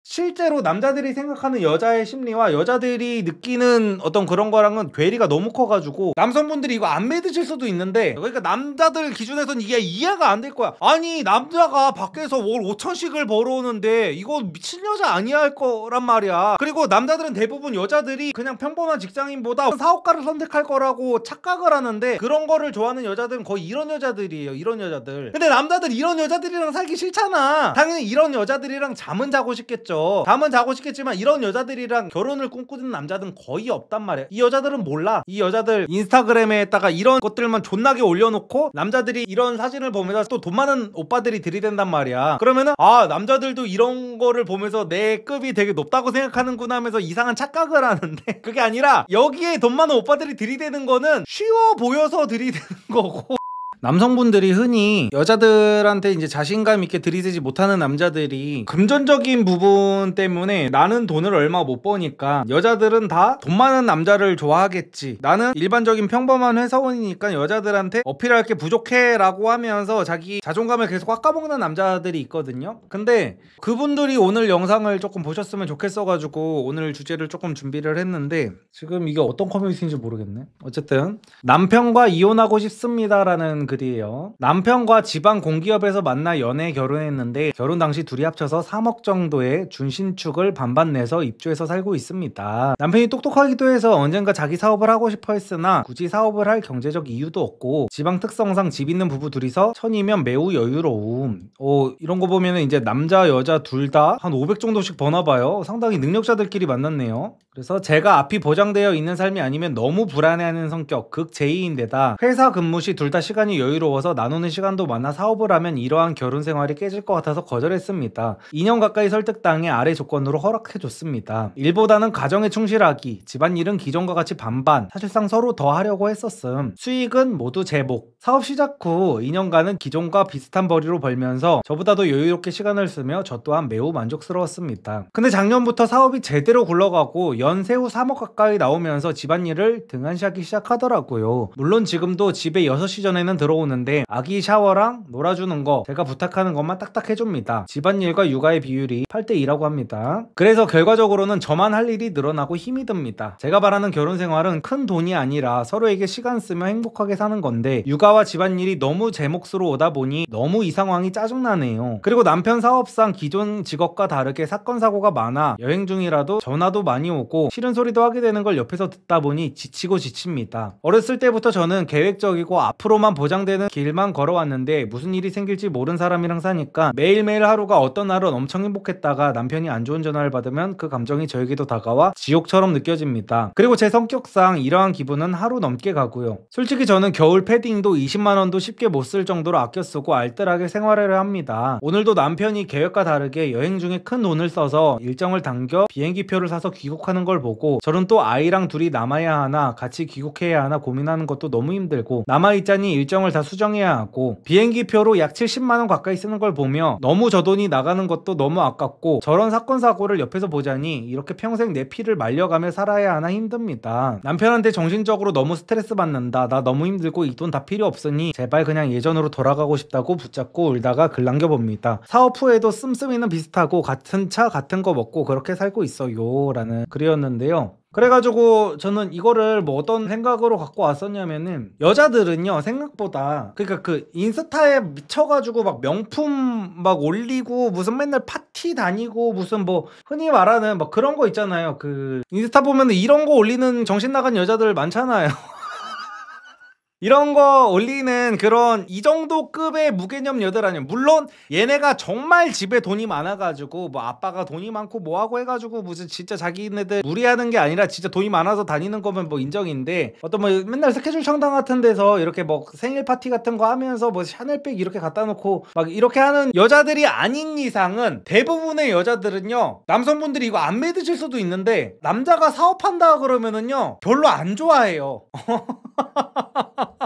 실제로 남자들이 생각하는 여자의 심리와 여자들이 느끼는 어떤 그런 거랑은 괴리가 너무 커가지고 남성분들이 이거 안 믿으실 수도 있는데, 그러니까 남자들 기준에서는 이게 이해가 안 될 거야. 아니 남자가 밖에서 월 5천씩을 벌어오는데 이거 미친 여자 아니야 할 거란 말이야. 그리고 남자들은 대부분 여자들이 그냥 평범한 직장인보다 사업가를 선택할 거라고 착각을 하는데, 그런 거를 좋아하는 여자들은 거의 이런 여자들이에요. 이런 여자들. 근데 남자들 이런 여자들이랑 살기 싫잖아. 당연히 이런 여자들이랑 잠은 자고 싶겠죠. 잠은 자고 싶겠지만 이런 여자들이랑 결혼을 꿈꾸는 남자들은 거의 없단 말이야. 이 여자들은 몰라. 이 여자들 인스타그램에다가 이런 것들만 존나게 올려놓고 남자들이 이런 사진을 보면서 또 돈 많은 오빠들이 들이댄단 말이야. 그러면은 아, 남자들도 이런 거를 보면서 내 급이 되게 높다고 생각하는구나 하면서 이상한 착각을 하는데, 그게 아니라 여기에 돈 많은 오빠들이 들이대는 거는 쉬워 보여서 들이대는 거고, 남성분들이 흔히 여자들한테 이제 자신감 있게 들이대지 못하는 남자들이 금전적인 부분 때문에 나는 돈을 얼마 못 버니까 여자들은 다 돈 많은 남자를 좋아하겠지, 나는 일반적인 평범한 회사원이니까 여자들한테 어필할 게 부족해 라고 하면서 자기 자존감을 계속 깎아먹는 남자들이 있거든요. 근데 그분들이 오늘 영상을 조금 보셨으면 좋겠어가지고 오늘 주제를 조금 준비를 했는데, 지금 이게 어떤 커뮤니티인지 모르겠네. 어쨌든 남편과 이혼하고 싶습니다 라는 글이에요. 남편과 지방 공기업에서 만나 연애 결혼했는데 결혼 당시 둘이 합쳐서 3억 정도의 준신축을 반반 내서 입주해서 살고 있습니다. 남편이 똑똑하기도 해서 언젠가 자기 사업을 하고 싶어 했으나 굳이 사업을 할 경제적 이유도 없고 지방 특성상 집 있는 부부 둘이서 천이면 매우 여유로움. 이런 거 보면은 이제 남자 여자 둘 다 한 500 정도씩 버나봐요. 상당히 능력자들끼리 만났네요. 그래서 제가 앞이 보장되어 있는 삶이 아니면 너무 불안해하는 성격, 극 제2인데다 회사 근무 시 둘 다 시간이 여유로워서 나누는 시간도 많아 사업을 하면 이러한 결혼 생활이 깨질 것 같아서 거절했습니다. 2년 가까이 설득당해 아래 조건으로 허락해줬습니다. 일보다는 가정에 충실하기, 집안일은 기존과 같이 반반, 사실상 서로 더 하려고 했었음. 수익은 모두 제목. 사업 시작 후 2년간은 기존과 비슷한 벌이로 벌면서 저보다도 여유롭게 시간을 쓰며 저 또한 매우 만족스러웠습니다. 근데 작년부터 사업이 제대로 굴러가고 연 세후 3억 가까이 나오면서 집안일을 등한시하기 시작하더라고요. 물론 지금도 집에 6시 전에는 들어오는데 아기 샤워랑 놀아주는 거 제가 부탁하는 것만 딱딱 해줍니다. 집안일과 육아의 비율이 8대2라고 합니다. 그래서 결과적으로는 저만 할 일이 늘어나고 힘이 듭니다. 제가 바라는 결혼 생활은 큰 돈이 아니라 서로에게 시간 쓰며 행복하게 사는 건데 육아와 집안일이 너무 제 몫으로 오다 보니 너무 이 상황이 짜증나네요. 그리고 남편 사업상 기존 직업과 다르게 사건 사고가 많아 여행 중이라도 전화도 많이 오고 싫은 소리도 하게 되는 걸 옆에서 듣다 보니 지치고 지칩니다. 어렸을 때부터 저는 계획적이고 앞으로만 보장되는 길만 걸어왔는데 무슨 일이 생길지 모르는 사람이랑 사니까 매일매일 하루가 어떤 날은 엄청 행복했다가 남편이 안 좋은 전화를 받으면 그 감정이 저에게도 다가와 지옥처럼 느껴집니다. 그리고 제 성격상 이러한 기분은 하루 넘게 가고요. 솔직히 저는 겨울 패딩도 20만원도 쉽게 못 쓸 정도로 아껴 쓰고 알뜰하게 생활을 합니다. 오늘도 남편이 계획과 다르게 여행 중에 큰 돈을 써서 일정을 당겨 비행기표를 사서 귀국하는 걸 보고 저는 또 아이랑 둘이 남아야 하나 같이 귀국해야 하나 고민하는 것도 너무 힘들고 남아있자니 일정을 다 수정해야 하고 비행기표로 약 70만원 가까이 쓰는 걸 보며 너무 저 돈이 나가는 것도 너무 아깝고 저런 사건 사고를 옆에서 보자니 이렇게 평생 내 피를 말려가며 살아야 하나 힘듭니다. 남편한테 정신적으로 너무 스트레스 받는다, 나 너무 힘들고 이 돈 다 필요 없으니 제발 그냥 예전으로 돌아가고 싶다고 붙잡고 울다가 글 남겨봅니다. 사업 후에도 씀씀이는 비슷하고 같은 차 같은 거 먹고 그렇게 살고 있어요 라는 글이었는데요. 그래가지고 저는 이거를 뭐 어떤 생각으로 갖고 왔었냐면은, 여자들은요 생각보다 그러니까 그 인스타에 미쳐가지고 막 명품 막 올리고 무슨 맨날 파티 다니고 무슨 뭐 흔히 말하는 막 그런 거 있잖아요. 그 인스타 보면은 이런 거 올리는 정신 나간 여자들 많잖아요. 이런 거 올리는 그런 이 정도 급의 무개념 여들 아니에요. 물론 얘네가 정말 집에 돈이 많아가지고 뭐 아빠가 돈이 많고 뭐하고 해가지고 무슨 진짜 자기네들 무리하는 게 아니라 진짜 돈이 많아서 다니는 거면 뭐 인정인데, 어떤 뭐 맨날 스케줄 창당 같은 데서 이렇게 뭐 생일 파티 같은 거 하면서 뭐 샤넬백 이렇게 갖다 놓고 막 이렇게 하는 여자들이 아닌 이상은, 대부분의 여자들은요, 남성분들이 이거 안 믿으실 수도 있는데 남자가 사업한다 그러면은요 별로 안 좋아해요.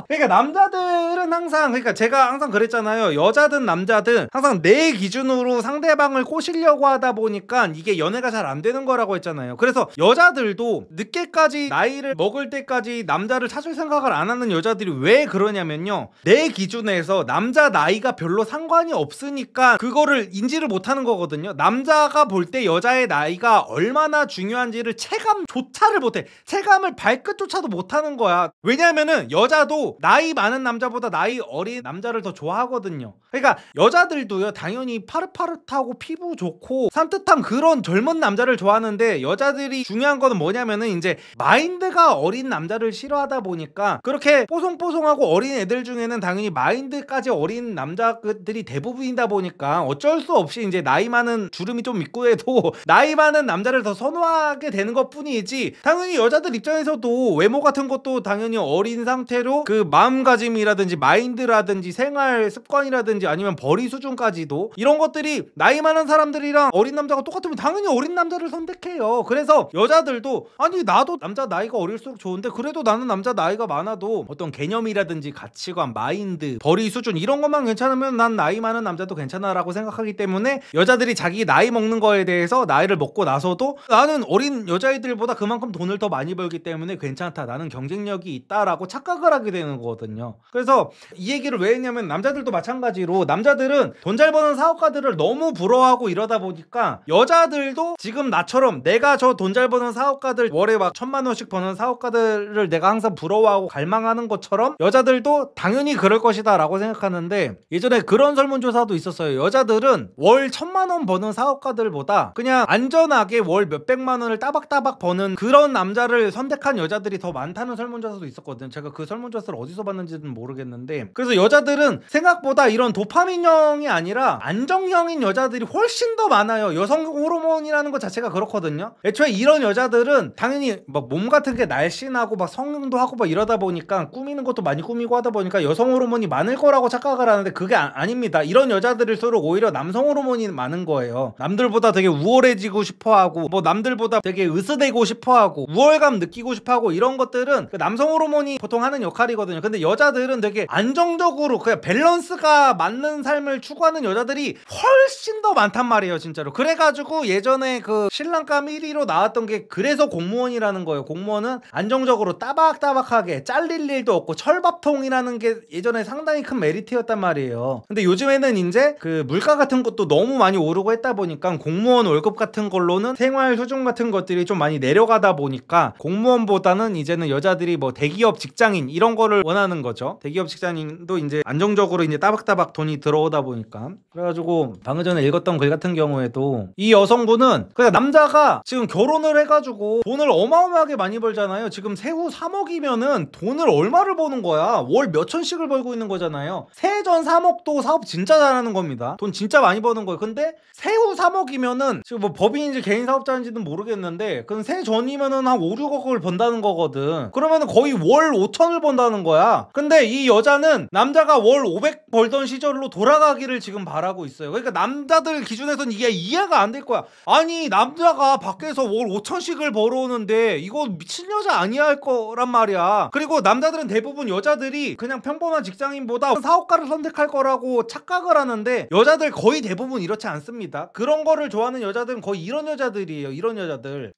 그러니까 남자들은 항상, 그러니까 제가 항상 그랬잖아요. 여자든 남자든 항상 내 기준으로 상대방을 꼬시려고 하다 보니까 이게 연애가 잘 안 되는 거라고 했잖아요. 그래서 여자들도 늦게까지 나이를 먹을 때까지 남자를 찾을 생각을 안 하는 여자들이 왜 그러냐면요, 내 기준에서 남자 나이가 별로 상관이 없으니까 그거를 인지를 못하는 거거든요. 남자가 볼 때 여자의 나이가 얼마나 중요한지를 체감조차를 못해. 체감을 발끝조차도 못하는 거야. 왜냐하면은 여자도 나이 많은 남자보다 나이 어린 남자를 더 좋아하거든요. 그러니까 여자들도요, 당연히 파릇파릇하고 피부 좋고 산뜻한 그런 젊은 남자를 좋아하는데, 여자들이 중요한 거는 뭐냐면은 이제 마인드가 어린 남자를 싫어하다 보니까, 그렇게 뽀송뽀송하고 어린 애들 중에는 당연히 마인드까지 어린 남자들이 대부분이다 보니까 어쩔 수 없이 이제 나이 많은, 주름이 좀 있고 해도 나이 많은 남자를 더 선호하게 되는 것 뿐이지, 당연히 여자들 입장에서도 외모 같은 것도 당연히 어린 상태로 그 마음가짐이라든지 마인드라든지 생활 습관이라든지 아니면 벌이 수준까지도, 이런 것들이 나이 많은 사람들이랑 어린 남자가 똑같으면 당연히 어린 남자를 선택해요. 그래서 여자들도 아니 나도 남자 나이가 어릴수록 좋은데 그래도 나는 남자 나이가 많아도 어떤 개념이라든지 가치관, 마인드, 벌이 수준 이런 것만 괜찮으면 난 나이 많은 남자도 괜찮아라고 생각하기 때문에, 여자들이 자기 나이 먹는 거에 대해서 나이를 먹고 나서도 나는 어린 여자애들보다 그만큼 돈을 더 많이 벌기 때문에 괜찮다, 나는 경쟁력이 있다라고 착각을 하게 되는 거거든요. 그래서 이 얘기를 왜 했냐면, 남자들도 마찬가지로 남자들은 돈 잘 버는 사업가들을 너무 부러워하고 이러다 보니까, 여자들도 지금 나처럼 내가 저 돈 잘 버는 사업가들, 월에 막 1,000만 원씩 버는 사업가들을 내가 항상 부러워하고 갈망하는 것처럼 여자들도 당연히 그럴 것이다 라고 생각하는데, 예전에 그런 설문조사도 있었어요. 여자들은 월 1,000만 원 버는 사업가들보다 그냥 안전하게 월 몇백만 원을 따박따박 버는 그런 남자를 선택한 여자들이 더 많다는 설문조사도 있었거든요. 제가 그 설문조사를 어디서 봤는지는 모르겠는데, 그래서 여자들은 생각보다 이런 도파민형이 아니라 안정형인 여자들이 훨씬 더 많아요. 여성 호르몬이라는 것 자체가 그렇거든요. 애초에 이런 여자들은 당연히 막 몸 같은 게 날씬하고 막 성형도 하고 막 이러다 보니까, 꾸미는 것도 많이 꾸미고 하다 보니까 여성 호르몬이 많을 거라고 착각을 하는데 그게 아닙니다. 이런 여자들일수록 오히려 남성 호르몬이 많은 거예요. 남들보다 되게 우월해지고 싶어하고, 뭐 남들보다 되게 으스대고 싶어하고, 우월감 느끼고 싶어하고, 이런 것들은 그 남성 호르몬이 보통 하는 역할이거든요. 근데 여자들은 되게 안정적으로 그냥 밸런스가 맞는 삶을 추구하는 여자들이 훨씬 더 많단 말이에요, 진짜로. 그래가지고 예전에 그 신랑감 1위로 나왔던 게 그래서 공무원이라는 거예요. 공무원은 안정적으로 따박따박하게 잘릴 일도 없고 철밥통이라는 게 예전에 상당히 큰 메리트였단 말이에요. 근데 요즘에는 이제 그 물가 같은 것도 너무 많이 오르고 했다 보니까 공무원 월급 같은 걸로는 생활 수준 같은 것들이 좀 많이 내려가다 보니까, 공무원보다는 이제는 여자들이 뭐 대기업 직장인 이런 거를 원하는 거죠. 대기업 직장인도 이제 안정적으로 이제 따박따박 돈이 들어오다 보니까. 그래가지고 방금 전에 읽었던 글 같은 경우에도 이 여성분은 그냥 남자가 지금 결혼을 해가지고 돈을 어마어마하게 많이 벌잖아요. 지금 세후 3억이면은 돈을 얼마를 버는 거야? 월 몇천씩을 벌고 있는 거잖아요. 세전 3억도 사업 진짜 잘하는 겁니다. 돈 진짜 많이 버는 거예요. 근데 세후 3억이면은 지금 뭐 법인인지 개인 사업자인지는 모르겠는데, 그럼 세전이면은 한 5, 6억을 번다는 거거든. 그러면은 거의 월 5천을 번다는 거야. 근데 이 여자는 남자가 월 500 벌던 시절로 돌아가기를 지금 바라고 있어요. 그러니까 남자들 기준에서는 이게 이해가 안 될 거야. 아니 남자가 밖에서 월 5천씩을 벌어오는데 이거 미친 여자 아니야 할 거란 말이야. 그리고 남자들은 대부분 여자들이 그냥 평범한 직장인보다 사업가를 선택할 거라고 착각을 하는데, 여자들 거의 대부분 이렇지 않습니다. 그런 거를 좋아하는 여자들은 거의 이런 여자들이에요. 이런 여자들.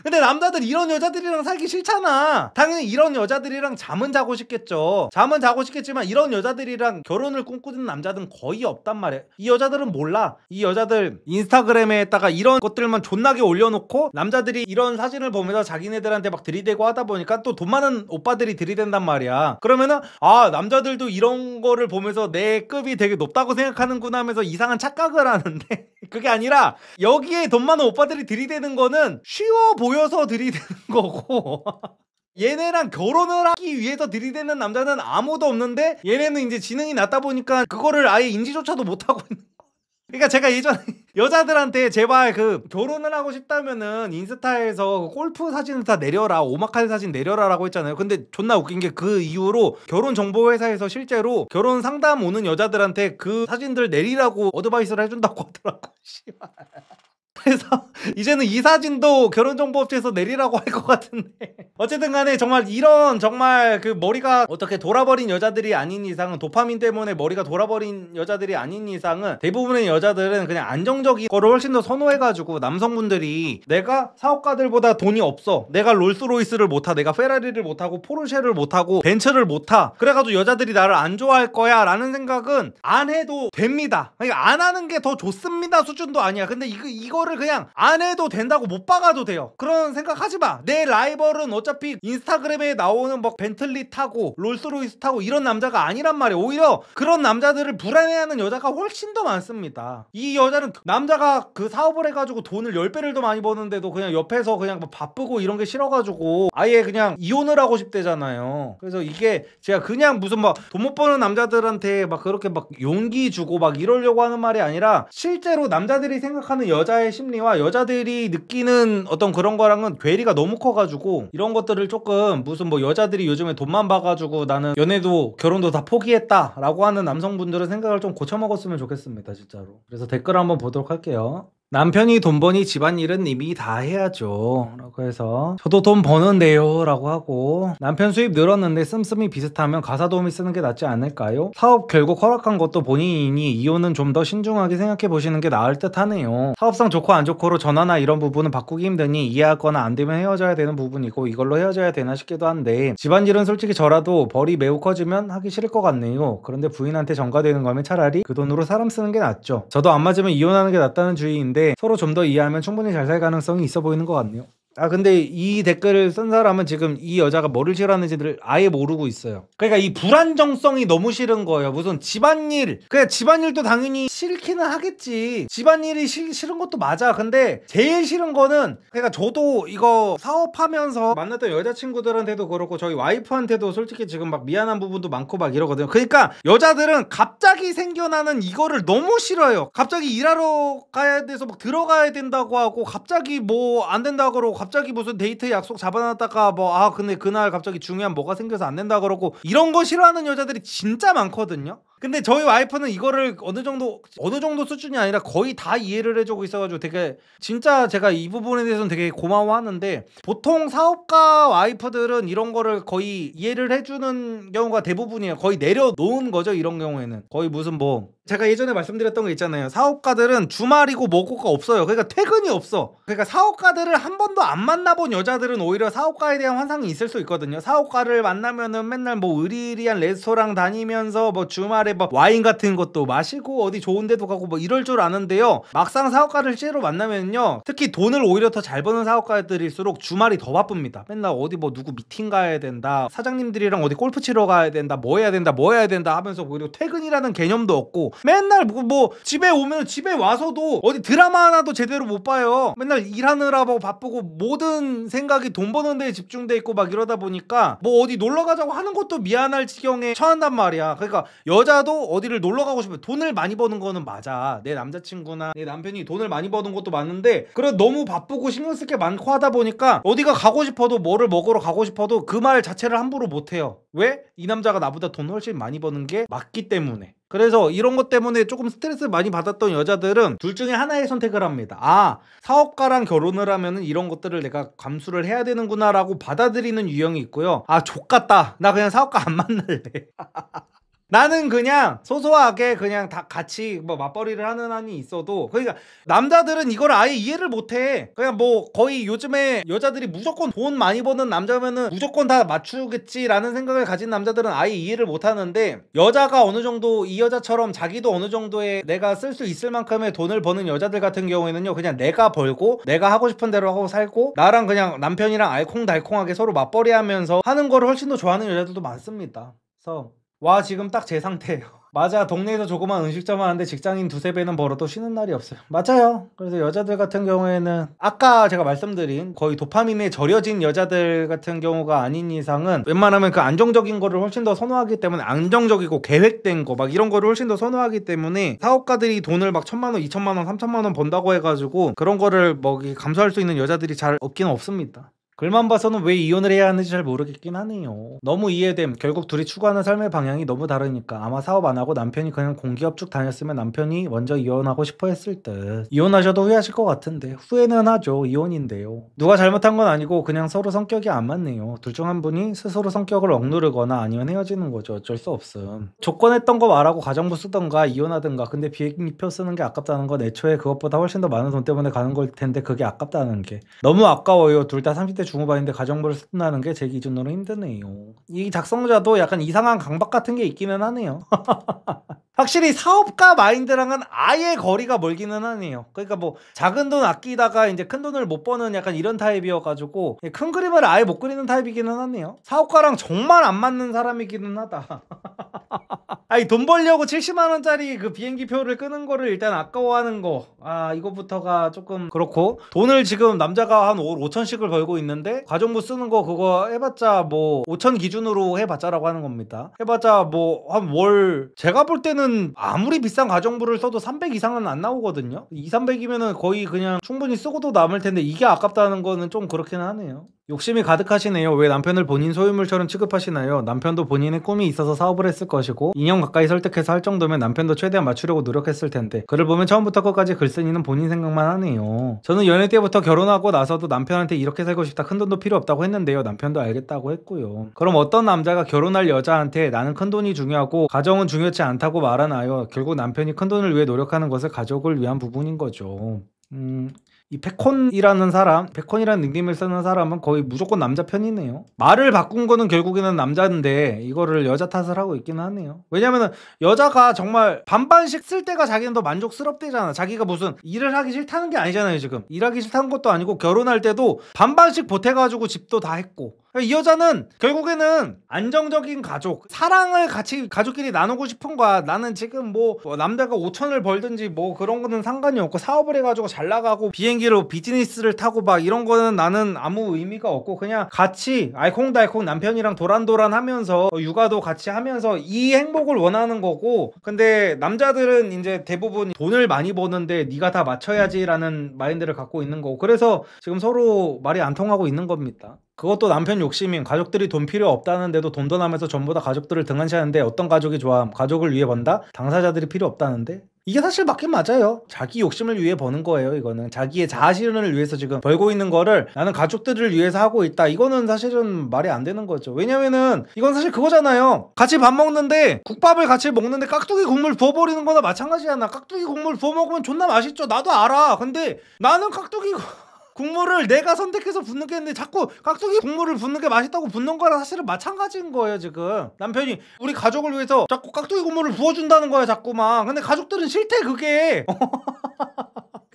근데 남자들 이런 여자들이랑 살기 싫잖아. 당연히 이런 여자들이랑 잠은 자고 싶겠죠. 잠은 자고 싶겠지만 이런 여자들이랑 결혼을 꿈꾸는 남자들은 거의 없단 말이야. 이 여자들은 몰라. 이 여자들 인스타그램에다가 이런 것들만 존나게 올려놓고 남자들이 이런 사진을 보면서 자기네들한테 막 들이대고 하다 보니까 또 돈 많은 오빠들이 들이댄단 말이야. 그러면은 아 남자들도 이런 거를 보면서 내 급이 되게 높다고 생각하는구나 하면서 이상한 착각을 하는데 그게 아니라 여기에 돈 많은 오빠들이 들이대는 거는 쉬워 보여서 들이대는 거고 얘네랑 결혼을 하기 위해서 들이대는 남자는 아무도 없는데, 얘네는 이제 지능이 낮다 보니까 그거를 아예 인지조차도 못하고 있는 거야. 그러니까 제가 예전에 여자들한테 제발 그 결혼을 하고 싶다면은 인스타에서 골프 사진을 다 내려라, 오마카세 사진 내려라라고 했잖아요. 근데 존나 웃긴 게 그 이후로 결혼정보회사에서 실제로 결혼 상담 오는 여자들한테 그 사진들 내리라고 어드바이스를 해준다고 하더라고. 그래서 이제는 이 사진도 결혼정보업체에서 내리라고 할 것 같은데 어쨌든 간에 정말 이런 정말 그 머리가 어떻게 돌아버린 여자들이 아닌 이상은, 도파민 때문에 머리가 돌아버린 여자들이 아닌 이상은 대부분의 여자들은 그냥 안정적인 거를 훨씬 더 선호해가지고, 남성분들이 내가 사업가들보다 돈이 없어, 내가 롤스로이스를 못하, 내가 페라리를 못하고 포르쉐를 못하고 벤츠를 못하, 그래가지고 여자들이 나를 안 좋아할 거야 라는 생각은 안 해도 됩니다. 그러니까 안 하는 게 더 좋습니다 수준도 아니야. 근데 이거를 그냥 안 해도 된다고 못 박아도 돼요. 그런 생각 하지 마. 내 라이벌은 어차피 인스타그램에 나오는 막 벤틀리 타고 롤스로이스 타고 이런 남자가 아니란 말이야. 오히려 그런 남자들을 불안해하는 여자가 훨씬 더 많습니다. 이 여자는 남자가 그 사업을 해가지고 돈을 10배를 더 많이 버는데도 그냥 옆에서 그냥 막 바쁘고 이런 게 싫어가지고 아예 그냥 이혼을 하고 싶대잖아요. 그래서 이게 제가 그냥 무슨 막 돈 못 버는 남자들한테 막 그렇게 막 용기 주고 막 이러려고 하는 말이 아니라, 실제로 남자들이 생각하는 여자의 심리와 여자들이 느끼는 어떤 그런 거랑은 괴리가 너무 커가지고, 이런 것들을 조금 무슨 뭐 여자들이 요즘에 돈만 봐가지고 나는 연애도 결혼도 다 포기했다 라고 하는 남성분들은 생각을 좀 고쳐먹었으면 좋겠습니다 진짜로. 그래서 댓글 한번 보도록 할게요. 남편이 돈 버니 집안일은 이미 다 해야죠 라고 해서, 저도 돈 버는데요 라고 하고, 남편 수입 늘었는데 씀씀이 비슷하면 가사 도우미 쓰는 게 낫지 않을까요? 사업 결국 허락한 것도 본인이니 이혼은 좀 더 신중하게 생각해 보시는 게 나을 듯 하네요. 사업상 좋고 안 좋고로 전화나 이런 부분은 바꾸기 힘드니 이해하거나 안 되면 헤어져야 되는 부분이고, 이걸로 헤어져야 되나 싶기도 한데, 집안일은 솔직히 저라도 벌이 매우 커지면 하기 싫을 것 같네요. 그런데 부인한테 전가되는 거면 차라리 그 돈으로 사람 쓰는 게 낫죠. 저도 안 맞으면 이혼하는 게 낫다는 주의인데, 서로 좀 더 이해하면 충분히 잘 살 가능성이 있어 보이는 것 같네요. 근데 이 댓글을 쓴 사람은 지금 이 여자가 뭐를 싫어하는지를 아예 모르고 있어요. 그러니까 이 불안정성이 너무 싫은 거예요. 무슨 집안일, 그냥 집안일도 당연히 싫기는 하겠지. 집안일이 싫은 것도 맞아. 근데 제일 싫은 거는, 그러니까 저도 이거 사업하면서 만났던 여자친구들한테도 그렇고 저희 와이프한테도 솔직히 지금 막 미안한 부분도 많고 막 이러거든요. 그러니까 여자들은 갑자기 생겨나는 이거를 너무 싫어요. 갑자기 일하러 가야 돼서 막 들어가야 된다고 하고, 갑자기 뭐 안 된다고 그러고, 갑자기 무슨 데이트 약속 잡아놨다가 뭐 근데 그날 갑자기 중요한 뭐가 생겨서 안 된다 그러고, 이런 거 싫어하는 여자들이 진짜 많거든요. 근데 저희 와이프는 이거를 어느 정도 수준이 아니라 거의 다 이해를 해주고 있어가지고 되게 진짜 제가 이 부분에 대해서는 되게 고마워하는데, 보통 사업가 와이프들은 이런 거를 거의 이해를 해주는 경우가 대부분이에요. 거의 내려놓은 거죠. 이런 경우에는 거의 무슨 뭐, 제가 예전에 말씀드렸던 거 있잖아요. 사업가들은 주말이고 뭐고가 없어요. 그러니까 퇴근이 없어. 그러니까 사업가들을 한 번도 안 만나본 여자들은 오히려 사업가에 대한 환상이 있을 수 있거든요. 사업가를 만나면은 맨날 뭐 의리의리한 레스토랑 다니면서 뭐 주말에 뭐 와인 같은 것도 마시고 어디 좋은 데도 가고 뭐 이럴 줄 아는데요, 막상 사업가를 실제로 만나면요, 특히 돈을 오히려 더 잘 버는 사업가들일수록 주말이 더 바쁩니다. 맨날 어디 뭐 누구 미팅 가야 된다, 사장님들이랑 어디 골프 치러 가야 된다, 뭐 해야 된다 하면서 오히려 퇴근이라는 개념도 없고, 맨날 뭐 집에 오면 집에 와서도 어디 드라마 하나도 제대로 못 봐요. 맨날 일하느라 뭐 바쁘고 모든 생각이 돈 버는 데에 집중돼 있고 막 이러다 보니까 뭐 어디 놀러 가자고 하는 것도 미안할 지경에 처한단 말이야. 그러니까 여자도 어디를 놀러 가고 싶으면, 돈을 많이 버는 거는 맞아. 내 남자친구나 내 남편이 돈을 많이 버는 것도 맞는데, 그래 너무 바쁘고 신경 쓸 게 많고 하다 보니까 어디가 가고 싶어도, 뭐를 먹으러 가고 싶어도 그 말 자체를 함부로 못 해요. 왜? 이 남자가 나보다 돈 훨씬 많이 버는 게 맞기 때문에. 그래서 이런 것 때문에 조금 스트레스를 많이 받았던 여자들은 둘 중에 하나의 선택을 합니다. 사업가랑 결혼을 하면은 이런 것들을 내가 감수를 해야 되는구나 라고 받아들이는 유형이 있고요. 족같다, 나 그냥 사업가 안 만날래. 나는 그냥 소소하게 그냥 다 같이 뭐 맞벌이를 하는 한이 있어도, 그러니까 남자들은 이걸 아예 이해를 못해. 그냥 뭐 거의 요즘에 여자들이 무조건 돈 많이 버는 남자면은 무조건 다 맞추겠지라는 생각을 가진 남자들은 아예 이해를 못하는데, 여자가 어느 정도 이 여자처럼 자기도 어느 정도의 내가 쓸 수 있을 만큼의 돈을 버는 여자들 같은 경우에는요, 그냥 내가 벌고 내가 하고 싶은 대로 하고 살고, 나랑 그냥 남편이랑 알콩달콩하게 서로 맞벌이 하면서 하는 거를 훨씬 더 좋아하는 여자들도 많습니다. 그래서 지금 딱 제 상태예요. 맞아, 동네에서 조그만 음식점 하는데 직장인 두세 배는 벌어도 쉬는 날이 없어요. 맞아요. 그래서 여자들 같은 경우에는 아까 제가 말씀드린 거의 도파민에 절여진 여자들 같은 경우가 아닌 이상은 웬만하면 그 안정적인 거를 훨씬 더 선호하기 때문에, 안정적이고 계획된 거 막 이런 거를 훨씬 더 선호하기 때문에, 사업가들이 돈을 막 1,000만 원, 2,000만 원, 3,000만 원 번다고 해가지고 그런 거를 뭐 감수할 수 있는 여자들이 잘 없기는 없습니다. 글만 봐서는 왜 이혼을 해야 하는지 잘 모르겠긴 하네요. 너무 이해됨. 결국 둘이 추구하는 삶의 방향이 너무 다르니까. 아마 사업 안 하고 남편이 그냥 공기업 쭉 다녔으면 남편이 먼저 이혼하고 싶어 했을 듯. 이혼하셔도 후회하실 것 같은데. 후회는 하죠. 이혼인데요. 누가 잘못한 건 아니고 그냥 서로 성격이 안 맞네요. 둘 중 한 분이 스스로 성격을 억누르거나 아니면 헤어지는 거죠. 어쩔 수 없음. 조건했던 거 말하고 가정부 쓰던가 이혼하든가. 근데 비행기표 쓰는 게 아깝다는 건 애초에 그것보다 훨씬 더 많은 돈 때문에 가는 걸 텐데 그게 아깝다는 게 너무 아까워요. 둘 다 30대 중후반인데 가정부를 쓴다는 게 제 기준으로 힘드네요. 이 작성자도 약간 이상한 강박 같은 게 있기는 하네요. 확실히 사업가 마인드랑은 아예 거리가 멀기는 하네요. 그러니까 뭐 작은 돈 아끼다가 이제 큰 돈을 못 버는 약간 이런 타입이어가지고 큰 그림을 아예 못 그리는 타입이기는 하네요. 사업가랑 정말 안 맞는 사람이기는 하다. 아니 돈 벌려고 70만 원짜리 그 비행기 표를 끄는 거를 일단 아까워하는 거. 아 이거부터가 조금 그렇고 돈을 지금 남자가 한 5천씩을 벌고 있는데 가정부 쓰는 거 그거 해봤자 뭐 5천 기준으로 해봤자라고 하는 겁니다. 해봤자 뭐 한 월 제가 볼 때는 아무리 비싼 가정부를 써도 300 이상은 안 나오거든요. 2, 300이면은 거의 그냥 충분히 쓰고도 남을 텐데 이게 아깝다는 거는 좀 그렇긴 하네요. 욕심이 가득하시네요. 왜 남편을 본인 소유물처럼 취급하시나요? 남편도 본인의 꿈이 있어서 사업을 했을 것이고 2년 가까이 설득해서 할 정도면 남편도 최대한 맞추려고 노력했을 텐데 글을 보면 처음부터 끝까지 글쓴이는 본인 생각만 하네요. 저는 연애 때부터 결혼하고 나서도 남편한테 이렇게 살고 싶다, 큰돈도 필요 없다고 했는데요. 남편도 알겠다고 했고요. 그럼 어떤 남자가 결혼할 여자한테 나는 큰돈이 중요하고 가정은 중요치 않다고 말하나요? 결국 남편이 큰돈을 위해 노력하는 것은 가족을 위한 부분인 거죠. 이 백콘이라는 사람, 백콘이라는 닉네임을 쓰는 사람은 거의 무조건 남자 편이네요. 말을 바꾼 거는 결국에는 남자인데 이거를 여자 탓을 하고 있긴 하네요. 왜냐면은 여자가 정말 반반씩 쓸 때가 자기는 더 만족스럽대잖아. 자기가 무슨 일을 하기 싫다는 게 아니잖아요. 지금 일하기 싫다는 것도 아니고 결혼할 때도 반반씩 보태가지고 집도 다 했고, 이 여자는 결국에는 안정적인 가족, 사랑을 같이 가족끼리 나누고 싶은 거야. 나는 지금 뭐 남자가 5천을 벌든지 뭐 그런 거는 상관이 없고 사업을 해가지고 잘 나가고 비행기로 비즈니스를 타고 막 이런 거는 나는 아무 의미가 없고 그냥 같이 알콩달콩 남편이랑 도란도란 하면서 육아도 같이 하면서 이 행복을 원하는 거고, 근데 남자들은 이제 대부분 돈을 많이 버는데 네가 다 맞춰야지라는 마인드를 갖고 있는 거고, 그래서 지금 서로 말이 안 통하고 있는 겁니다. 그것도 남편 욕심인, 가족들이 돈 필요 없다는데도 돈 더 나면서 전부 다 가족들을 등한시하는데 어떤 가족이 좋아? 가족을 위해 번다? 당사자들이 필요 없다는데? 이게 사실 맞긴 맞아요. 자기 욕심을 위해 버는 거예요. 이거는 자기의 자아실현을 위해서 지금 벌고 있는 거를 나는 가족들을 위해서 하고 있다, 이거는 사실은 말이 안 되는 거죠. 왜냐면은 이건 사실 그거잖아요. 같이 밥 먹는데 국밥을 같이 먹는데 깍두기 국물 부어버리는 거나 마찬가지잖아. 깍두기 국물 부어 먹으면 존나 맛있죠. 나도 알아. 근데 나는 깍두기 국물을 내가 선택해서 붓는 게 있는데 자꾸 깍두기 국물을 붓는 게 맛있다고 붓는 거랑 사실은 마찬가지인 거예요. 지금 남편이 우리 가족을 위해서 자꾸 깍두기 국물을 부어준다는 거야 자꾸만. 근데 가족들은 싫대 그게.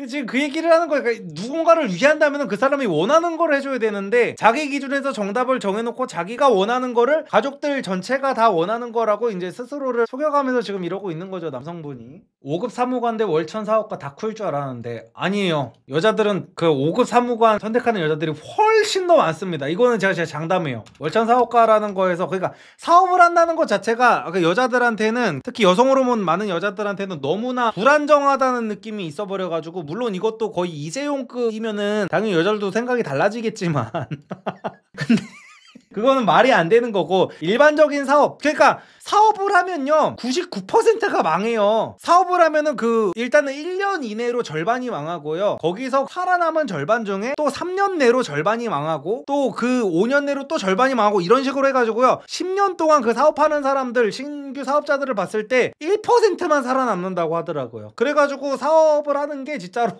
지금 그 얘기를 하는 거야. 그러니까 누군가를 위한다면 그 사람이 원하는 걸 해줘야 되는데 자기 기준에서 정답을 정해놓고 자기가 원하는 거를 가족들 전체가 다 원하는 거라고 이제 스스로를 속여가면서 지금 이러고 있는 거죠, 남성분이. 5급 사무관대 월천 사업가 다 쿨 줄 알았는데 아니에요. 여자들은 그 5급 사무관 선택하는 여자들이 훨씬 더 많습니다. 이거는 제가 장담해요. 월천 사업가라는 거에서, 그러니까 사업을 한다는 것 자체가 여자들한테는, 특히 여성 호르몬 많은 여자들한테는 너무나 불안정하다는 느낌이 있어버려가지고, 물론 이것도 거의 이세용급이면은 당연히 여자들도 생각이 달라지겠지만 근데 그거는 말이 안 되는 거고, 일반적인 사업, 그러니까 사업을 하면요 99%가 망해요. 사업을 하면은 일단은 1년 이내로 절반이 망하고요, 거기서 살아남은 절반 중에 또 3년 내로 절반이 망하고 또 그 5년 내로 또 절반이 망하고, 이런 식으로 해가지고요 10년 동안 그 사업하는 사람들, 신규 사업자들을 봤을 때 1%만 살아남는다고 하더라고요. 그래가지고 사업을 하는 게 진짜로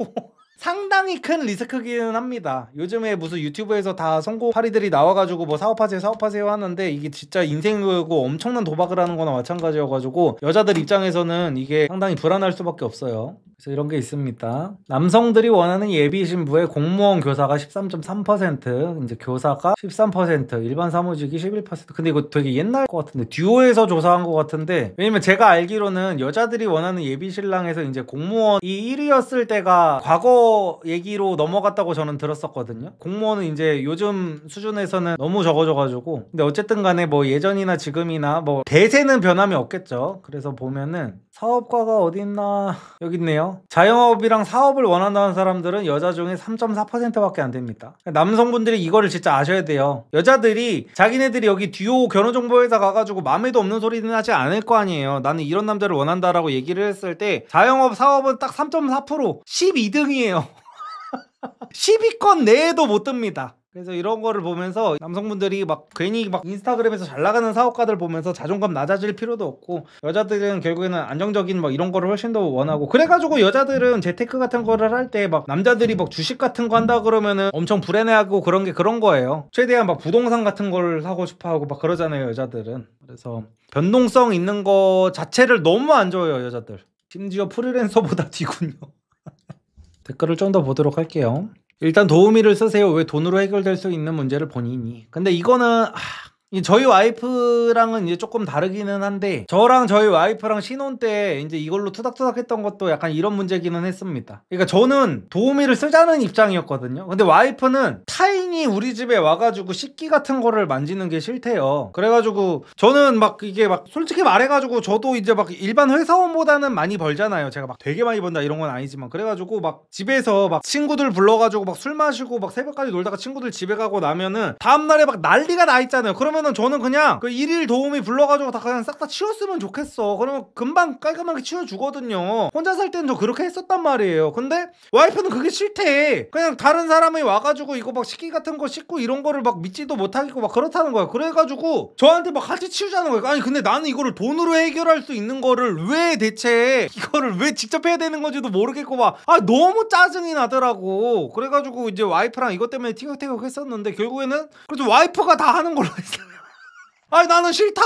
상당히 큰 리스크기는 합니다. 요즘에 무슨 유튜브에서 다 성공파리들이 나와가지고 뭐 사업하세요 하는데 이게 진짜 인생 걸고 엄청난 도박을 하는 거나 마찬가지여가지고 여자들 입장에서는 이게 상당히 불안할 수밖에 없어요. 그래서 이런 게 있습니다. 남성들이 원하는 예비 신부의 공무원 교사가 13.3%, 이제 교사가 13%, 일반 사무직이 11%. 근데 이거 되게 옛날 것 같은데, 듀오에서 조사한 것 같은데, 왜냐면 제가 알기로는 여자들이 원하는 예비 신랑에서 이제 공무원이 1위였을 때가 과거 얘기로 넘어갔다고 저는 들었었거든요. 공무원은 이제 요즘 수준에서는 너무 적어져가지고. 근데 어쨌든 간에 뭐 예전이나 지금이나 뭐 대세는 변함이 없겠죠. 그래서 보면은 사업가가 어디 있나? 여기 있네요. 자영업이랑 사업을 원한다는 사람들은 여자 중에 3.4%밖에 안 됩니다. 남성분들이 이거를 진짜 아셔야 돼요. 여자들이 자기네들이 여기 듀오 결혼정보회사 가가지고 마음에도 없는 소리는 하지 않을 거 아니에요. 나는 이런 남자를 원한다라고 얘기를 했을 때 자영업 사업은 딱 3.4% 12등이에요. 10위권 내에도 못 듭니다. 그래서 이런 거를 보면서 남성분들이 막 괜히 막 인스타그램에서 잘 나가는 사업가들 보면서 자존감 낮아질 필요도 없고, 여자들은 결국에는 안정적인 막 이런 거를 훨씬 더 원하고, 그래가지고 여자들은 재테크 같은 거를 할 때 막 남자들이 막 주식 같은 거 한다 그러면은 엄청 불안해하고 그런 게 그런 거예요. 최대한 막 부동산 같은 걸 사고 싶어 하고 막 그러잖아요, 여자들은. 그래서 변동성 있는 거 자체를 너무 안 좋아해요, 여자들. 심지어 프리랜서보다 뒤군요. 댓글을 좀 더 보도록 할게요. 일단 도우미를 쓰세요. 왜 돈으로 해결될 수 있는 문제를 본인이. 근데 이거는 저희 와이프랑은 이제 조금 다르기는 한데, 저랑 저희 와이프랑 신혼 때 이제 이걸로 투닥투닥 했던 것도 약간 이런 문제기는 했습니다. 그러니까 저는 도우미를 쓰자는 입장이었거든요. 근데 와이프는 타인이 우리 집에 와가지고 식기 같은 거를 만지는 게 싫대요. 그래가지고 저는 막 이게 막 솔직히 말해가지고 저도 이제 막 일반 회사원보다는 많이 벌잖아요. 제가 막 되게 많이 번다 이런 건 아니지만, 그래가지고 막 집에서 막 친구들 불러가지고 막 술 마시고 막 새벽까지 놀다가 친구들 집에 가고 나면은 다음날에 막 난리가 나 있잖아요. 그러면 저는 그냥 그 일일 도우미 불러가지고 다 그냥 싹 다 치웠으면 좋겠어. 그러면 금방 깔끔하게 치워주거든요. 혼자 살 때는 저 그렇게 했었단 말이에요. 근데 와이프는 그게 싫대. 그냥 다른 사람이 와가지고 이거 막 식기 같은 거 씻고 이런 거를 막 믿지도 못하겠고 막 그렇다는 거야. 그래가지고 저한테 막 같이 치우자는 거야. 아니 근데 나는 이거를 돈으로 해결할 수 있는 거를 왜 대체 이거를 왜 직접 해야 되는 건지도 모르겠고 막 너무 짜증이 나더라고. 그래가지고 이제 와이프랑 이것 때문에 티격태격 했었는데, 결국에는 그래서 와이프가 다 하는 걸로 했어요. 아니 나는 싫다.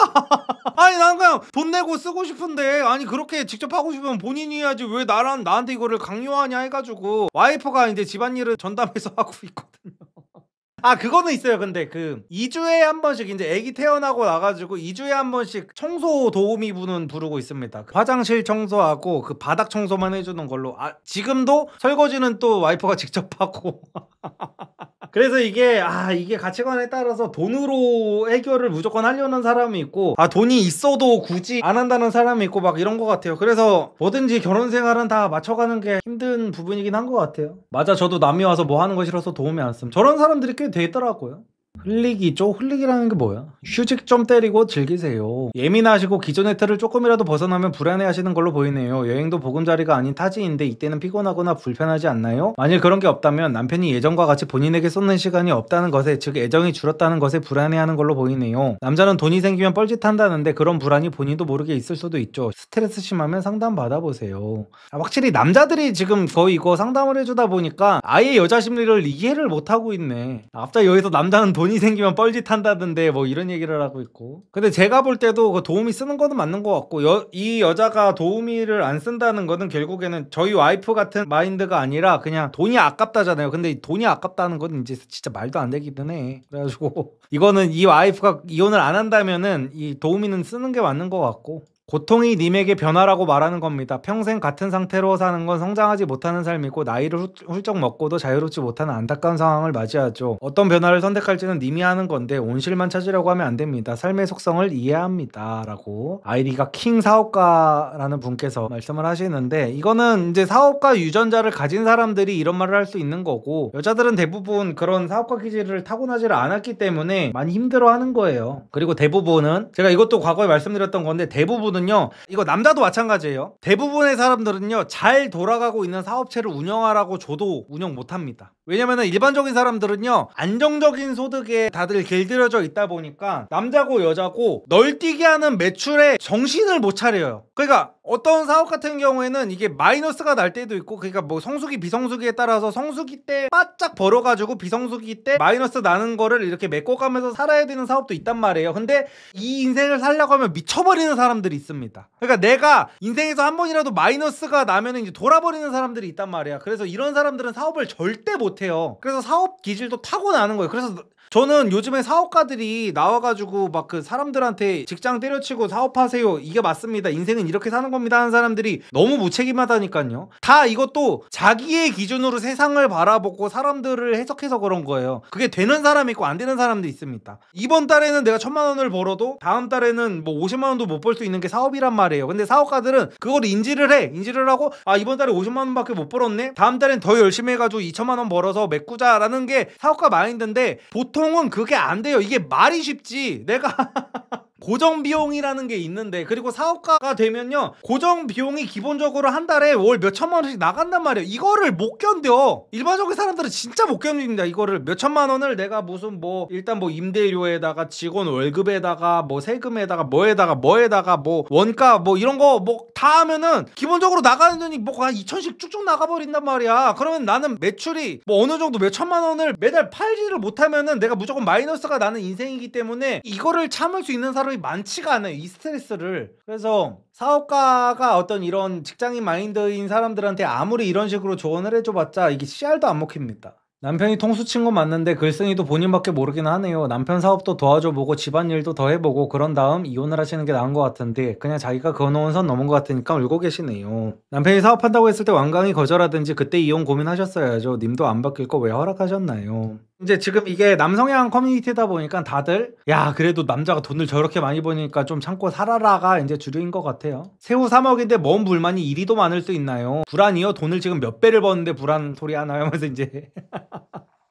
아니 나는 그냥 돈 내고 쓰고 싶은데, 아니 그렇게 직접 하고 싶으면 본인이 해야지 왜 나한테 이거를 강요하냐 해가지고 와이프가 이제 집안일을 전담해서 하고 있거든요. 그거는 있어요. 근데 그 2주에 한 번씩 이제 애기 태어나고 나가지고 2주에 한 번씩 청소 도우미 분은 부르고 있습니다. 화장실 청소하고 그 바닥 청소만 해주는 걸로. 지금도 설거지는 또 와이프가 직접 하고. 그래서 이게 가치관에 따라서 돈으로 해결을 무조건 하려는 사람이 있고, 돈이 있어도 굳이 안 한다는 사람이 있고 막 이런 것 같아요. 그래서 뭐든지 결혼 생활은 다 맞춰가는 게 힘든 부분이긴 한 것 같아요. 맞아, 저도 남이 와서 뭐 하는 거 싫어서 도움이 안 씀. 저런 사람들이 꽤 돼 있더라고요. 흘리기죠? 흘리기라는 게 뭐야? 휴직 좀 때리고 즐기세요. 예민하시고 기존의 틀을 조금이라도 벗어나면 불안해하시는 걸로 보이네요. 여행도 보금자리가 아닌 타지인데 이때는 피곤하거나 불편하지 않나요? 만일 그런 게 없다면 남편이 예전과 같이 본인에게 쏟는 시간이 없다는 것에, 즉 애정이 줄었다는 것에 불안해하는 걸로 보이네요. 남자는 돈이 생기면 뻘짓한다는데 그런 불안이 본인도 모르게 있을 수도 있죠. 스트레스 심하면 상담 받아보세요. 확실히 남자들이 지금 거의 이거 상담을 해주다 보니까 아예 여자 심리를 이해를 못하고 있네. 갑자기 여기서 남자는 돈이 생기면 뻘짓한다던데 뭐 이런 얘기를 하고 있고. 근데 제가 볼 때도 그 도우미 쓰는 거는 맞는 것 같고, 이 여자가 도우미를 안 쓴다는 거는 결국에는 저희 와이프 같은 마인드가 아니라 그냥 돈이 아깝다잖아요. 근데 돈이 아깝다는 건 이제 진짜 말도 안 되기는 해. 그래가지고 이거는 이 와이프가 이혼을 안 한다면은 이 도우미는 쓰는 게 맞는 것 같고, 고통이 님에게 변화라고 말하는 겁니다. 평생 같은 상태로 사는 건 성장하지 못하는 삶이고, 나이를 훌쩍 먹고도 자유롭지 못하는 안타까운 상황을 맞이하죠. 어떤 변화를 선택할지는 님이 하는 건데 온실만 찾으려고 하면 안 됩니다. 삶의 속성을 이해합니다. 라고 아이디가 킹 사업가라는 분께서 말씀을 하시는데, 이거는 이제 사업가 유전자를 가진 사람들이 이런 말을 할 수 있는 거고, 여자들은 대부분 그런 사업가 기질을 타고나지를 않았기 때문에 많이 힘들어하는 거예요. 그리고 대부분은, 제가 이것도 과거에 말씀드렸던 건데, 대부분은 이거 남자도 마찬가지예요. 대부분의 사람들은요, 잘 돌아가고 있는 사업체를 운영하라고 줘도 운영 못합니다. 왜냐면은 일반적인 사람들은요, 안정적인 소득에 다들 길들여져 있다 보니까 남자고 여자고 널뛰게 하는 매출에 정신을 못 차려요. 그러니까 어떤 사업 같은 경우에는 이게 마이너스가 날 때도 있고, 그러니까 뭐 성수기 비성수기에 따라서 성수기 때 바짝 벌어가지고 비성수기 때 마이너스 나는 거를 이렇게 메꿔가면서 살아야 되는 사업도 있단 말이에요. 근데 이 인생을 살려고 하면 미쳐버리는 사람들이 있습니다. 그러니까 내가 인생에서 한 번이라도 마이너스가 나면 이제 돌아버리는 사람들이 있단 말이야. 그래서 이런 사람들은 사업을 절대 못 못해요. 그래서 사업 기질도 타고나는 거예요. 그래서 저는 요즘에 사업가들이 나와가지고 막 그 사람들한테 직장 때려치고 사업하세요, 이게 맞습니다, 인생은 이렇게 사는 겁니다 하는 사람들이 너무 무책임하다니까요. 다 이것도 자기의 기준으로 세상을 바라보고 사람들을 해석해서 그런 거예요. 그게 되는 사람이 있고 안 되는 사람도 있습니다. 이번 달에는 내가 1,000만 원을 벌어도 다음 달에는 뭐 50만 원도 못 벌 수 있는 게 사업이란 말이에요. 근데 사업가들은 그걸 인지를 하고, 아 이번 달에 50만 원밖에 못 벌었네, 다음 달엔 더 열심히 해가지고 2천만 원 벌어서 메꾸자라는 게 사업가 마인드인데, 보통은 그게 안 돼요. 이게 말이 쉽지. 내가 고정 비용이라는 게 있는데, 그리고 사업가가 되면요, 고정 비용이 기본적으로 한 달에 월 몇천만 원씩 나간단 말이에요. 이거를 못 견뎌. 일반적인 사람들은 진짜 못 견딥니다. 이거를 몇천만 원을 내가 무슨 뭐 일단 뭐 임대료에다가 직원 월급에다가 뭐 세금에다가 뭐에다가 뭐 원가 뭐 이런 거 뭐 다 하면은 기본적으로 나가는 돈이 뭐 한 2천씩 쭉쭉 나가버린단 말이야. 그러면 나는 매출이 뭐 어느 정도 몇천만 원을 매달 팔지를 못하면은 내가 무조건 마이너스가 나는 인생이기 때문에 이거를 참을 수 있는 사람이 많지가 않아요, 이 스트레스를. 그래서 사업가가 어떤 이런 직장인 마인드인 사람들한테 아무리 이런 식으로 조언을 해줘봤자 이게 씨알도 안 먹힙니다. 남편이 통수 친 건 맞는데 글쓴이도 본인밖에 모르긴 하네요. 남편 사업도 도와줘보고 집안일도 더 해보고 그런 다음 이혼을 하시는 게 나은 것 같은데 그냥 자기가 그어놓은 선 넘은 것 같으니까 울고 계시네요. 남편이 사업한다고 했을 때 완강히 거절하든지 그때 이혼 고민하셨어야죠. 님도 안 바뀔 거 왜 허락하셨나요? 이제 지금 이게 남성향 커뮤니티다 보니까 다들 야 그래도 남자가 돈을 저렇게 많이 버니까 좀 참고 살아라가 이제 주류인 것 같아요. 새우 3억인데 뭔 불만이 이리도 많을 수 있나요? 불안이요? 돈을 지금 몇 배를 버는데 불안 소리 하나요? 하면서 이제